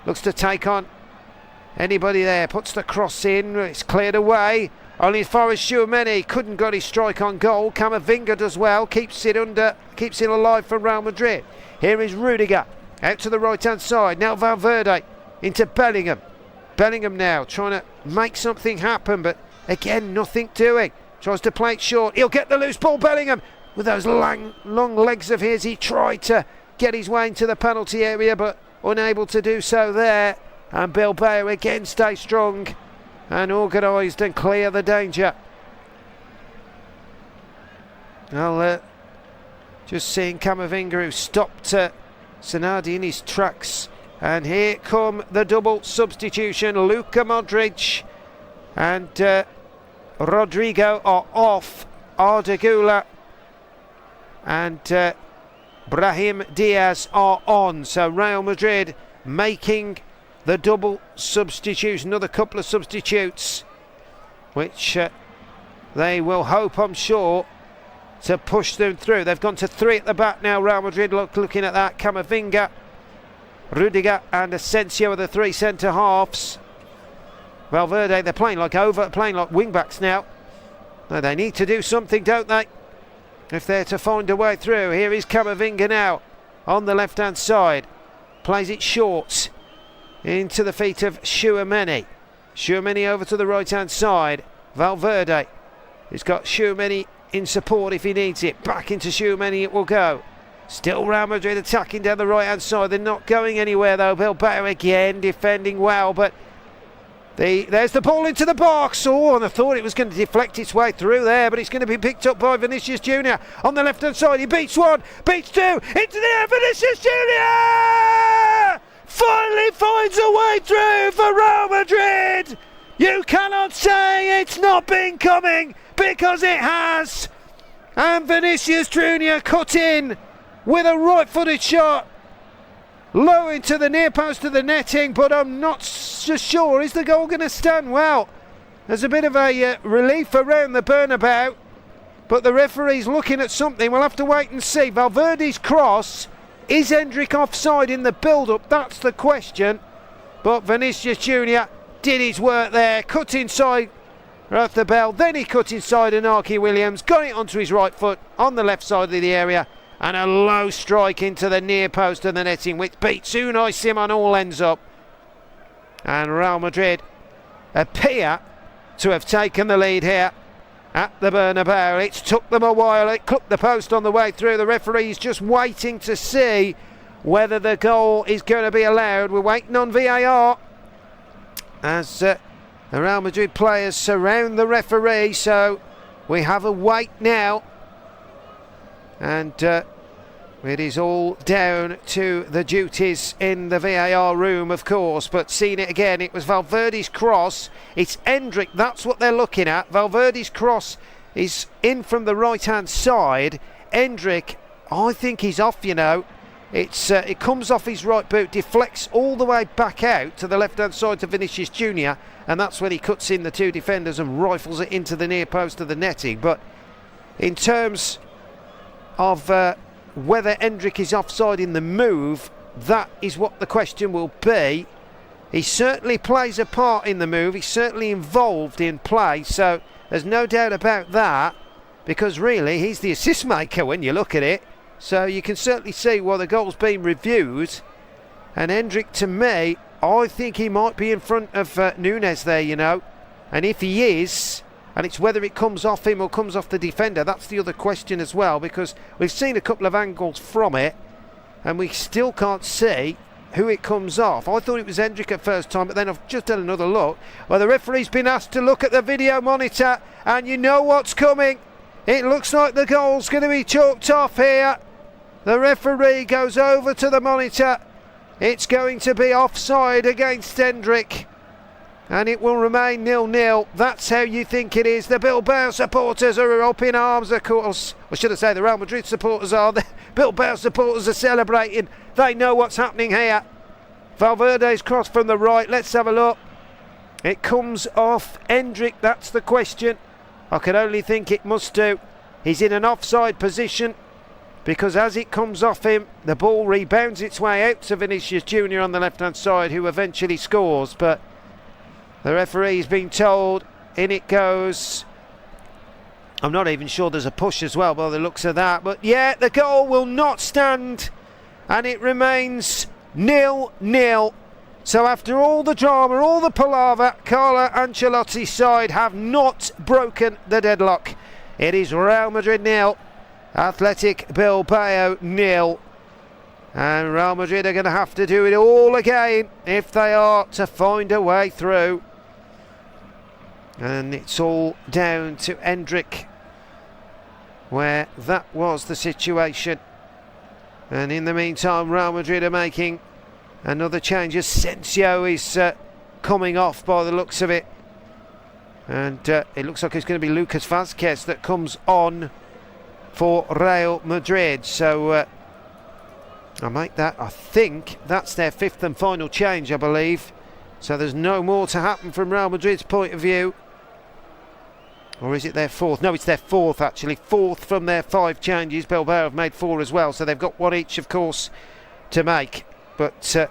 Looks to take on anybody there. Puts the cross in. It's cleared away. Only as far as Tchouaméni. Couldn't got his strike on goal. Camavinga does well. Keeps it alive for Real Madrid. Here is Rudiger. Out to the right-hand side. Now Valverde into Bellingham. Bellingham now trying to make something happen, but again, nothing doing. Tries to play it short. He'll get the loose ball, Bellingham. With those long legs of his, he tried to get his way into the penalty area, but unable to do so there. And Bilbao again stay strong and organised and clear the danger. Well, just seeing Camavinga, who stopped Sanadi in his tracks. And here come the double substitution. Luka Modric and Rodrigo are off. Arda Güler and Brahim Diaz are on. So Real Madrid making the double substitution. Another couple of substitutes, which they will hope, I'm sure, to push them through. They've gone to three at the back now, Real Madrid. Looking at that, Camavinga, Rudiger and Asensio are the three centre halves. Valverde, they're playing like wing backs now. No, they need to do something, don't they, if they're to find a way through. Here is Camavinga now on the left hand side. Plays it short into the feet of Tchouaméni. Tchouaméni over to the right hand side. Valverde, he's got Tchouaméni in support if he needs it. Back into Tchouaméni it will go. Still Real Madrid attacking down the right hand side. They're not going anywhere though. Bilbao again defending well, but there's the ball into the box. Oh, and I thought it was going to deflect its way through there, but it's going to be picked up by Vinicius Junior on the left hand side. He beats one, beats two, into the air. Vinicius Junior finally finds a way through for Real Madrid. You cannot say it's not been coming, because it has. And Vinicius Junior cut in with a right-footed shot, low into the near post of the netting, but I'm not so sure. Is the goal going to stand? Well, there's a bit of a relief around the Bernabeu, but the referee's looking at something. We'll have to wait and see. Valverde's cross, is Hendrick offside in the build-up? That's the question. But Vinicius Junior did his work there, cut inside Bell, then he cut inside Inaki Williams, got it onto his right foot on the left side of the area, and a low strike into the near post of the netting, which beats Unai Simon all ends up. And Real Madrid appear to have taken the lead here at the Bernabeu. It took them a while. It clipped the post on the way through. The referee's just waiting to see whether the goal is going to be allowed. We're waiting on VAR as the Real Madrid players surround the referee. So we have a wait now. And it is all down to the duties in the VAR room, of course. But seeing it again, it was Valverde's cross. It's Endrick, that's what they're looking at. Valverde's cross is in from the right-hand side. Endrick, I think he's off, you know. It comes off his right boot, deflects all the way back out to the left-hand side to Vinicius Junior, and that's when he cuts in the two defenders and rifles it into the near post of the netting. But in terms of whether Endrick is offside in the move, that is what the question will be. He certainly plays a part in the move. He's certainly involved in play, so there's no doubt about that, because really he's the assist maker when you look at it. So you can certainly see why the goal's been reviewed. And Endrick, to me, I think he might be in front of Núñez there, you know. And if he is, and it's whether it comes off him or comes off the defender, that's the other question as well, because we've seen a couple of angles from it and we still can't see who it comes off. I thought it was Endrick at first time, but then I've just done another look. Well, the referee's been asked to look at the video monitor, and you know what's coming. It looks like the goal's going to be chalked off here. The referee goes over to the monitor. It's going to be offside against Endrick, and it will remain 0-0. That's how you think it is. The Bilbao supporters are up in arms, of course. Or should I say the Real Madrid supporters are. The Bilbao supporters are celebrating. They know what's happening here. Valverde's cross from the right. Let's have a look. It comes off Endrick. That's the question. I can only think it must do. He's in an offside position, because as it comes off him, the ball rebounds its way out to Vinicius Junior on the left-hand side, who eventually scores. But the referee's been told, in it goes. I'm not even sure there's a push as well by the looks of that. But yeah, the goal will not stand, and it remains 0-0. So after all the drama, all the palaver, Carlo Ancelotti's side have not broken the deadlock. It is Real Madrid 0, Athletic Bilbao 0. And Real Madrid are going to have to do it all again if they are to find a way through. And it's all down to Endrick, where that was the situation. And in the meantime, Real Madrid are making another change. Asensio is coming off by the looks of it. And it looks like it's going to be Lucas Vázquez that comes on for Real Madrid. So I think that's their fifth and final change, I believe. So there's no more to happen from Real Madrid's point of view. Or is it their fourth? No, it's their fourth, actually. Fourth from their 5 changes. Bilbao have made 4 as well, so they've got 1 each, of course, to make. But there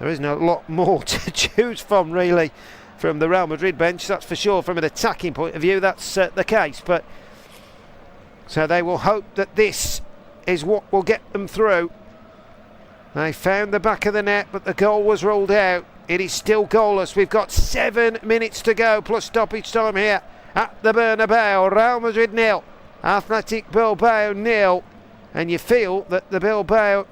isn't a lot more to choose from, really, from the Real Madrid bench, that's for sure. From an attacking point of view, that's the case. But so they will hope that this is what will get them through. They found the back of the net, but the goal was ruled out. It is still goalless. We've got 7 minutes to go, plus stoppage time here at the Bernabeu. Real Madrid 0, Athletic Bilbao 0. And you feel that the Bilbao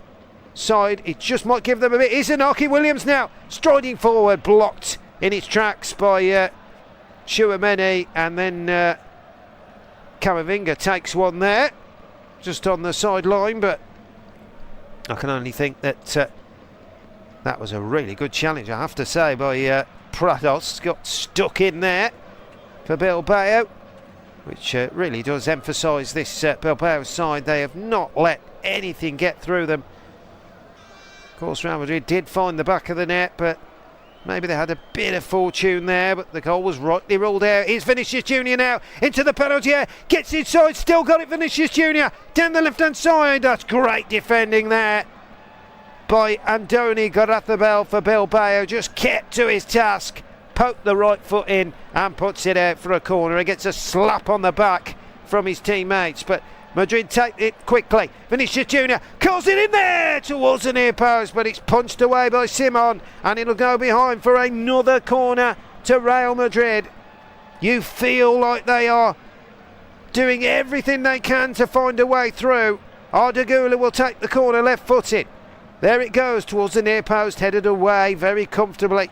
side, it just might give them a bit. Izanaki Williams now striding forward, blocked in its tracks by Tchouaméni, and then Camavinga takes one there, just on the sideline. But I can only think that that was a really good challenge, I have to say, by Prados. Got stuck in there for Bilbao, which really does emphasise this Bilbao side. They have not let anything get through them. Of course, Real Madrid did find the back of the net, but maybe they had a bit of fortune there, but the goal was rightly ruled out. Here's Vinicius Junior now into the penalty area, gets inside, still got it, Vinicius Junior down the left-hand side. That's great defending there by Andoni Garrazabal for Bilbao. Just kept to his task, poked the right foot in and puts it out for a corner. He gets a slap on the back from his teammates, but Madrid take it quickly. Vinicius Junior calls it in there towards the near post, but it's punched away by Simon, and it'll go behind for another corner to Real Madrid. You feel like they are doing everything they can to find a way through. Arda Güler will take the corner left-footed. There it goes towards the near post, headed away very comfortably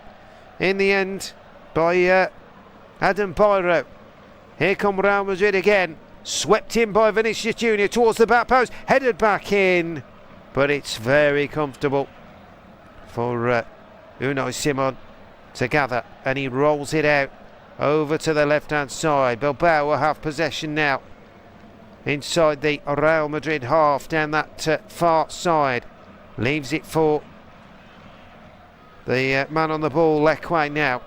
in the end by Adam Biro. Here come Real Madrid again. Swept in by Vinicius Junior towards the back post, headed back in, but it's very comfortable for Unai Simon to gather, and he rolls it out over to the left hand side. Bilbao will have possession now inside the Real Madrid half, down that far side. Leaves it for the man on the ball, Leque, now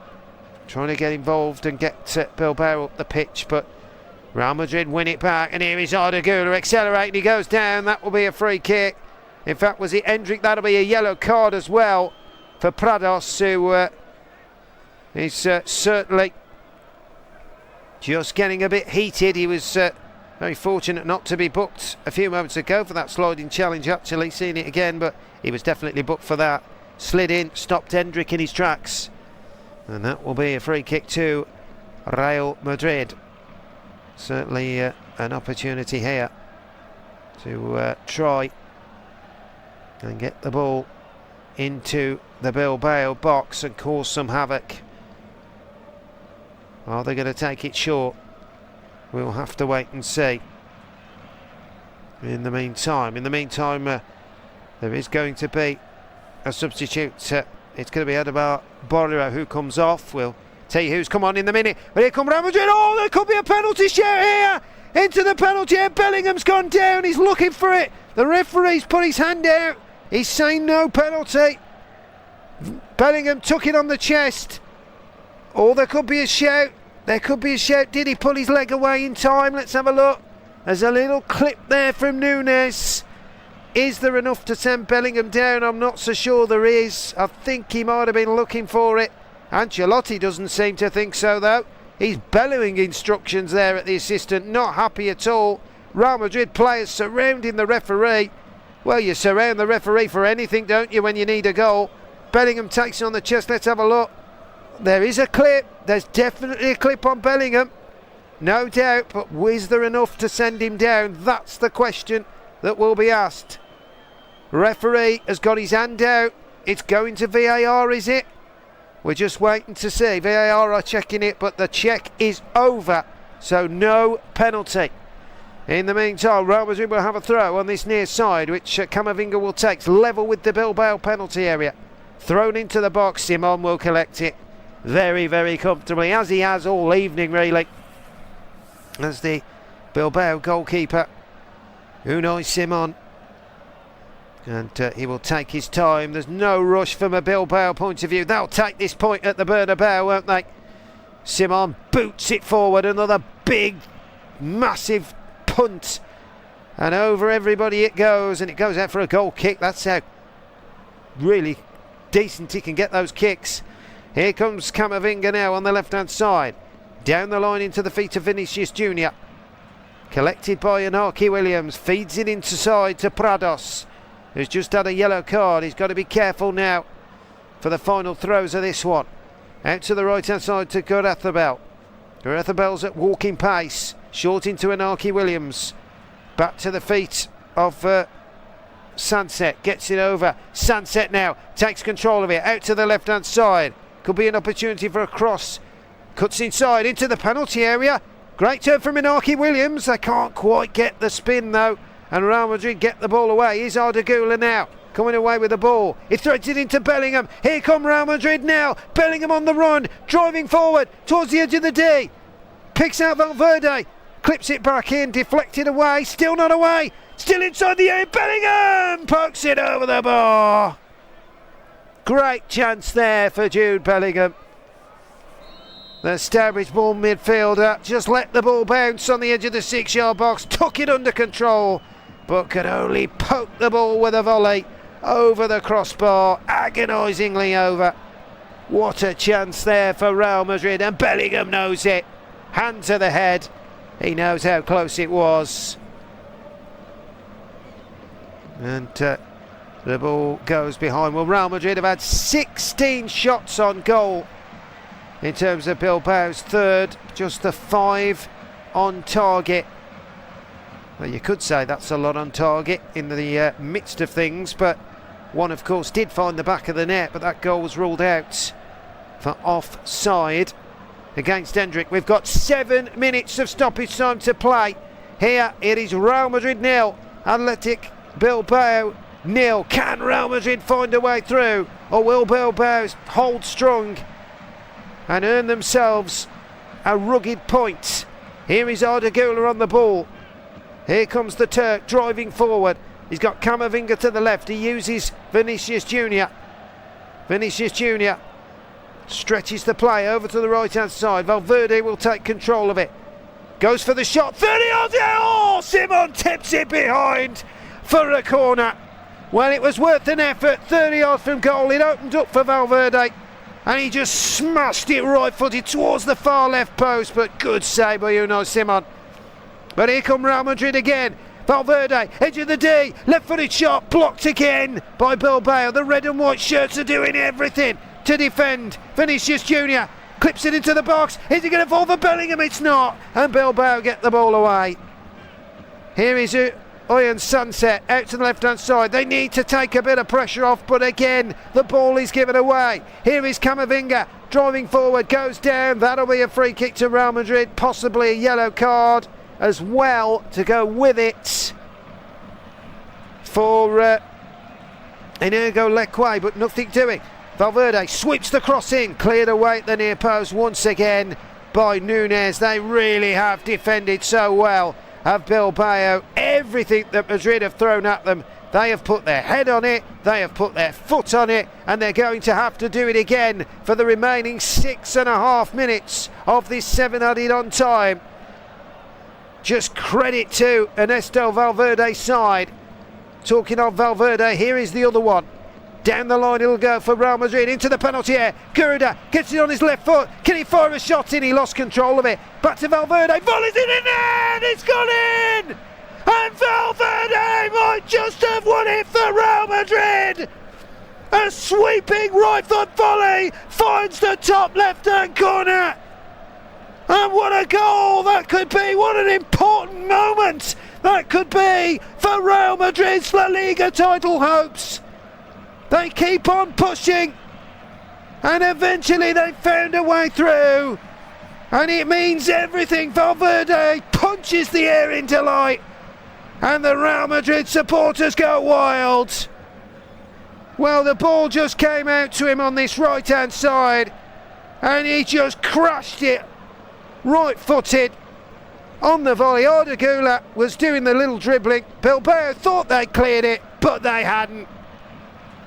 trying to get involved and get Bilbao up the pitch, but Real Madrid win it back, and here is Arda Güler accelerating. He goes down. That will be a free kick. In fact, was it Hendrick? That'll be a yellow card as well for Prados, who is certainly just getting a bit heated. He was very fortunate not to be booked a few moments ago for that sliding challenge, actually. Seeing it again, but he was definitely booked for that. Slid in, stopped Hendrick in his tracks, and that will be a free kick to Real Madrid. Certainly an opportunity here to try and get the ball into the Bilbao box and cause some havoc. Are they going to take it short? We'll have to wait and see. In the meantime, there is going to be a substitute. It's going to be Adama Barrio who comes off. We'll tell you who's come on in the minute. But here come Real Madrid. Oh, there could be a penalty shout here. Into the penalty area. Bellingham's gone down. He's looking for it. The referee's put his hand out. He's saying no penalty. Bellingham took it on the chest. Oh, there could be a shout. There could be a shout. Did he pull his leg away in time? Let's have a look. There's a little clip there from Nunes. Is there enough to send Bellingham down? I'm not so sure there is. I think he might have been looking for it. Ancelotti doesn't seem to think so, though. He's bellowing instructions there at the assistant, not happy at all. Real Madrid players surrounding the referee. Well, you surround the referee for anything, don't you, when you need a goal? Bellingham takes it on the chest. Let's have a look. There is a clip. There's definitely a clip on Bellingham. No doubt, but is there enough to send him down? That's the question that will be asked. Referee has got his hand out. It's going to VAR, is it? We're just waiting to see. VAR are checking it, but the check is over, so no penalty. In the meantime, Real Madrid will have a throw on this near side, which Camavinga will take. It's level with the Bilbao penalty area. Thrown into the box. Simon will collect it very, very comfortably, as he has all evening, really. As the Bilbao goalkeeper, Unai Simon. And he will take his time. There's no rush from a Bilbao point of view. They'll take this point at the Bernabeu, won't they? Simon boots it forward. Another big, massive punt. And over everybody it goes. And it goes out for a goal kick. That's how really decent he can get those kicks. Here comes Camavinga now on the left-hand side. Down the line into the feet of Vinicius Junior. Collected by Inaki Williams. Feeds it inside to Prados, who's just had a yellow card. He's got to be careful now for the final throws of this one. Out to the right hand side to Gorethabel. Gorethabel's at walking pace. Short into Inaki Williams. Back to the feet of Sunset. Gets it over. Sunset now takes control of it. Out to the left hand side. Could be an opportunity for a cross. Cuts inside into the penalty area. Great turn from Inaki Williams. They can't quite get the spin though. And Real Madrid get the ball away. Here's Arda Güler now, coming away with the ball. He throws it into Bellingham. Here come Real Madrid now. Bellingham on the run, driving forward towards the edge of the D. Picks out Valverde, clips it back in, deflected away. Still not away. Still inside the area. Bellingham pokes it over the bar. Great chance there for Jude Bellingham. The Stabridge-born midfielder just let the ball bounce on the edge of the 6-yard box, took it under control, but could only poke the ball with a volley over the crossbar, agonisingly over. What a chance there for Real Madrid, and Bellingham knows it. Hand to the head. He knows how close it was. And the ball goes behind. Well, Real Madrid have had 16 shots on goal in terms of Bilbao's third, just the 5 on target. Well, you could say that's a lot on target in the midst of things, but one, of course, did find the back of the net, but that goal was ruled out for offside against Hendrick. We've got 7 minutes of stoppage time to play. Here it is Real Madrid 0, Athletic Bilbao 0. Can Real Madrid find a way through, or will Bilbao hold strong and earn themselves a rugged point? Here is Ardagula on the ball. Here comes the Turk driving forward. He's got Camavinga to the left. He uses Vinicius Junior. Vinicius Junior stretches the play over to the right hand side. Valverde will take control of it. Goes for the shot. 30 yards out. Oh, Simon tips it behind for a corner. Well, it was worth an effort. 30 yards from goal. It opened up for Valverde, and he just smashed it right footed towards the far left post. But good save by Unai Simon. But here come Real Madrid again. Valverde, edge of the D, left-footed shot, blocked again by Bilbao. The red and white shirts are doing everything to defend. Vinicius Junior clips it into the box. Is it going to fall for Bellingham? It's not. And Bilbao get the ball away. Here is Oyan Sunset out to the left-hand side. They need to take a bit of pressure off, but again, the ball is given away. Here is Camavinga driving forward, goes down. That'll be a free kick to Real Madrid, possibly a yellow card as well to go with it for Inigo Leque, but nothing doing. Valverde sweeps the cross in, cleared away at the near post once again by Núñez. They really have defended so well of Bilbao. Everything that Madrid have thrown at them, they have put their head on it, they have put their foot on it, and they're going to have to do it again for the remaining 6.5 minutes of this 7 added on time. Just credit to Ernesto Valverde's side. Talking of Valverde, here is the other one. Down the line it'll go for Real Madrid into the penalty area. Gurida gets it on his left foot. Can he fire a shot in? He lost control of it. Back to Valverde. Volleys it in there! It's gone in! And Valverde might just have won it for Real Madrid! A sweeping right foot volley finds the top left-hand corner. And what a goal that could be! What an important moment that could be for Real Madrid's La Liga title hopes. They keep on pushing, and eventually they found a way through, and it means everything. Valverde punches the air in delight, and the Real Madrid supporters go wild. Well, the ball just came out to him on this right hand side, and he just crushed it right footed on the volley. Ardagula was doing the little dribbling. Bilbao thought they cleared it, but they hadn't.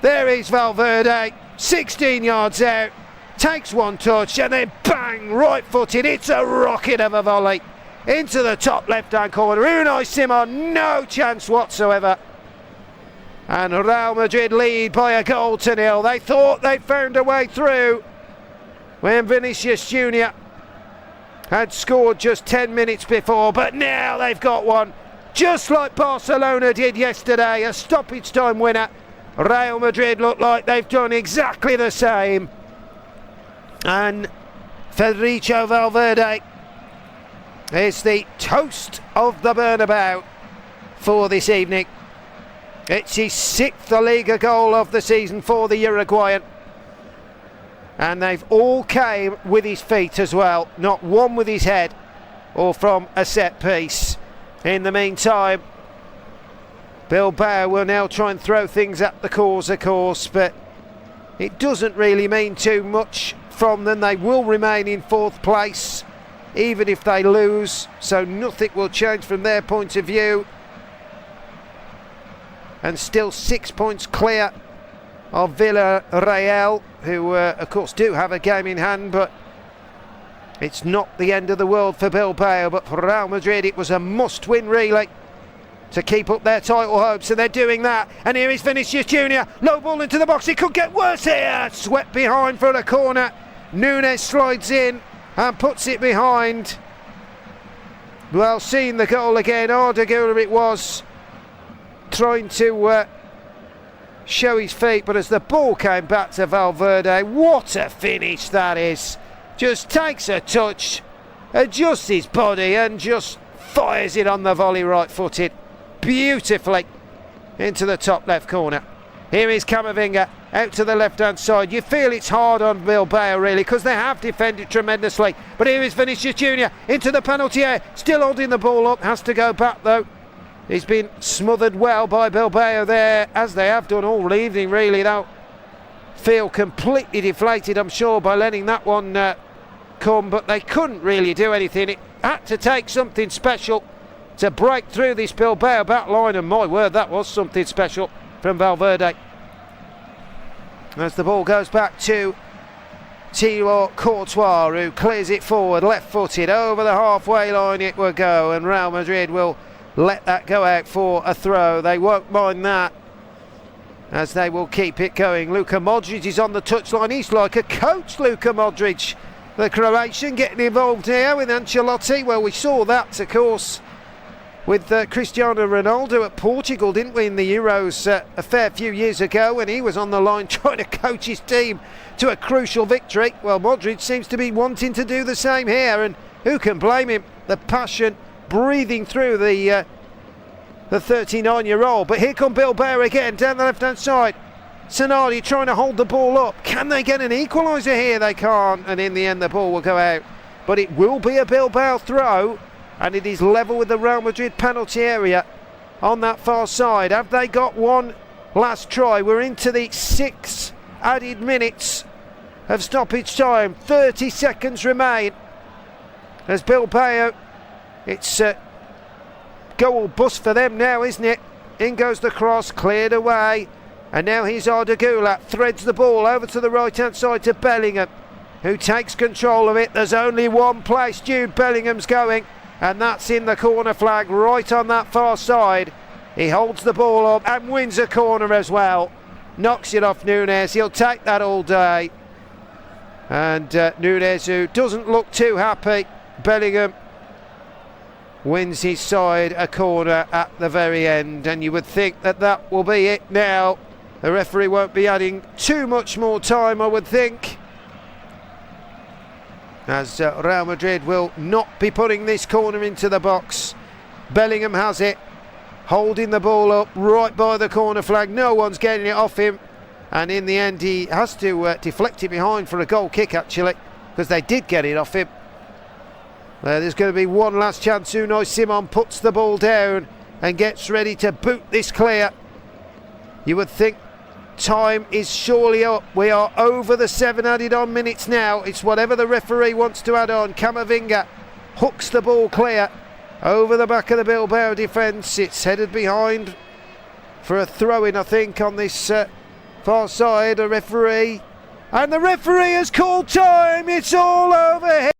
There is Valverde, 16 yards out, takes one touch, and then bang, right footed. It's a rocket of a volley into the top left hand corner. Unai Simon, no chance whatsoever. And Real Madrid lead by a goal to 0. They thought they found a way through when Vinicius Junior had scored just 10 minutes before, but now they've got one, just like Barcelona did yesterday, a stoppage time winner. Real Madrid look like they've done exactly the same, and Federico Valverde is the toast of the Bernabeu for this evening. It's his 6th La Liga goal of the season for the Uruguayan, and they've all came with his feet as well, not one with his head or from a set piece. In the meantime, Bilbao will now try and throw things at the cause, of course, but it doesn't really mean too much from them. They will remain in 4th place even if they lose, so nothing will change from their point of view, and still 6 points clear of Villarreal, who of course do have a game in hand, but it's not the end of the world for Bilbao. But for Real Madrid it was a must win really to keep up their title hopes, and they're doing that. And here is Vinicius Junior, low ball into the box, it could get worse here, swept behind for a corner. Núñez slides in and puts it behind. Well, seeing the goal again, Ardagula it was, trying to show his feet, but as the ball came back to Valverde, what a finish that is. Just takes a touch, adjusts his body and just fires it on the volley right-footed beautifully into the top left corner. Here is Camavinga out to the left-hand side. You feel it's hard on Bilbao really, because they have defended tremendously. But here is Vinicius Junior into the penalty area, still holding the ball up, has to go back though. He's been smothered well by Bilbao there, as they have done all evening really. They'll feel completely deflated, I'm sure, by letting that one come, but they couldn't really do anything. It had to take something special to break through this Bilbao back line, and my word, that was something special from Valverde. As the ball goes back to Thibaut Courtois, who clears it forward, left-footed, over the halfway line it will go, and Real Madrid will let that go out for a throw. They won't mind that, as they will keep it going. Luka Modric is on the touchline. He's like a coach, Luka Modric, the Croatian, getting involved here with Ancelotti. Well, we saw that, of course, with Cristiano Ronaldo at Portugal, didn't we, in the Euros a fair few years ago, when he was on the line trying to coach his team to a crucial victory. Well, Modric seems to be wanting to do the same here, and who can blame him? The passion breathing through the 39-year-old. But here come Bilbao again, down the left-hand side. Sonali trying to hold the ball up. Can they get an equaliser here? They can't, and in the end the ball will go out. But it will be a Bilbao throw, and it is level with the Real Madrid penalty area on that far side. Have they got one last try? We're into the 6 added minutes of stoppage time. 30 seconds remain as Bilbao, it's go or bust for them now, isn't it? In goes the cross, cleared away, and now here's Arda Güler, threads the ball over to the right hand side to Bellingham, who takes control of it. There's only one place Jude Bellingham's going, and that's in the corner flag right on that far side. He holds the ball up and wins a corner as well. Knocks it off Núñez. He'll take that all day. And Núñez, who doesn't look too happy. Bellingham wins his side a corner at the very end, and you would think that that will be it now. The referee won't be adding too much more time, I would think, as Real Madrid will not be putting this corner into the box. Bellingham has it, holding the ball up right by the corner flag. No one's getting it off him, and in the end he has to deflect it behind for a goal kick, actually, because they did get it off him. There's going to be one last chance. Unai Simon puts the ball down and gets ready to boot this clear. You would think time is surely up. We are over the 7 added on minutes now. It's whatever the referee wants to add on. Camavinga hooks the ball clear over the back of the Bilbao defence. It's headed behind for a throw-in, I think, on this far side. A referee, and the referee has called time. It's all over here.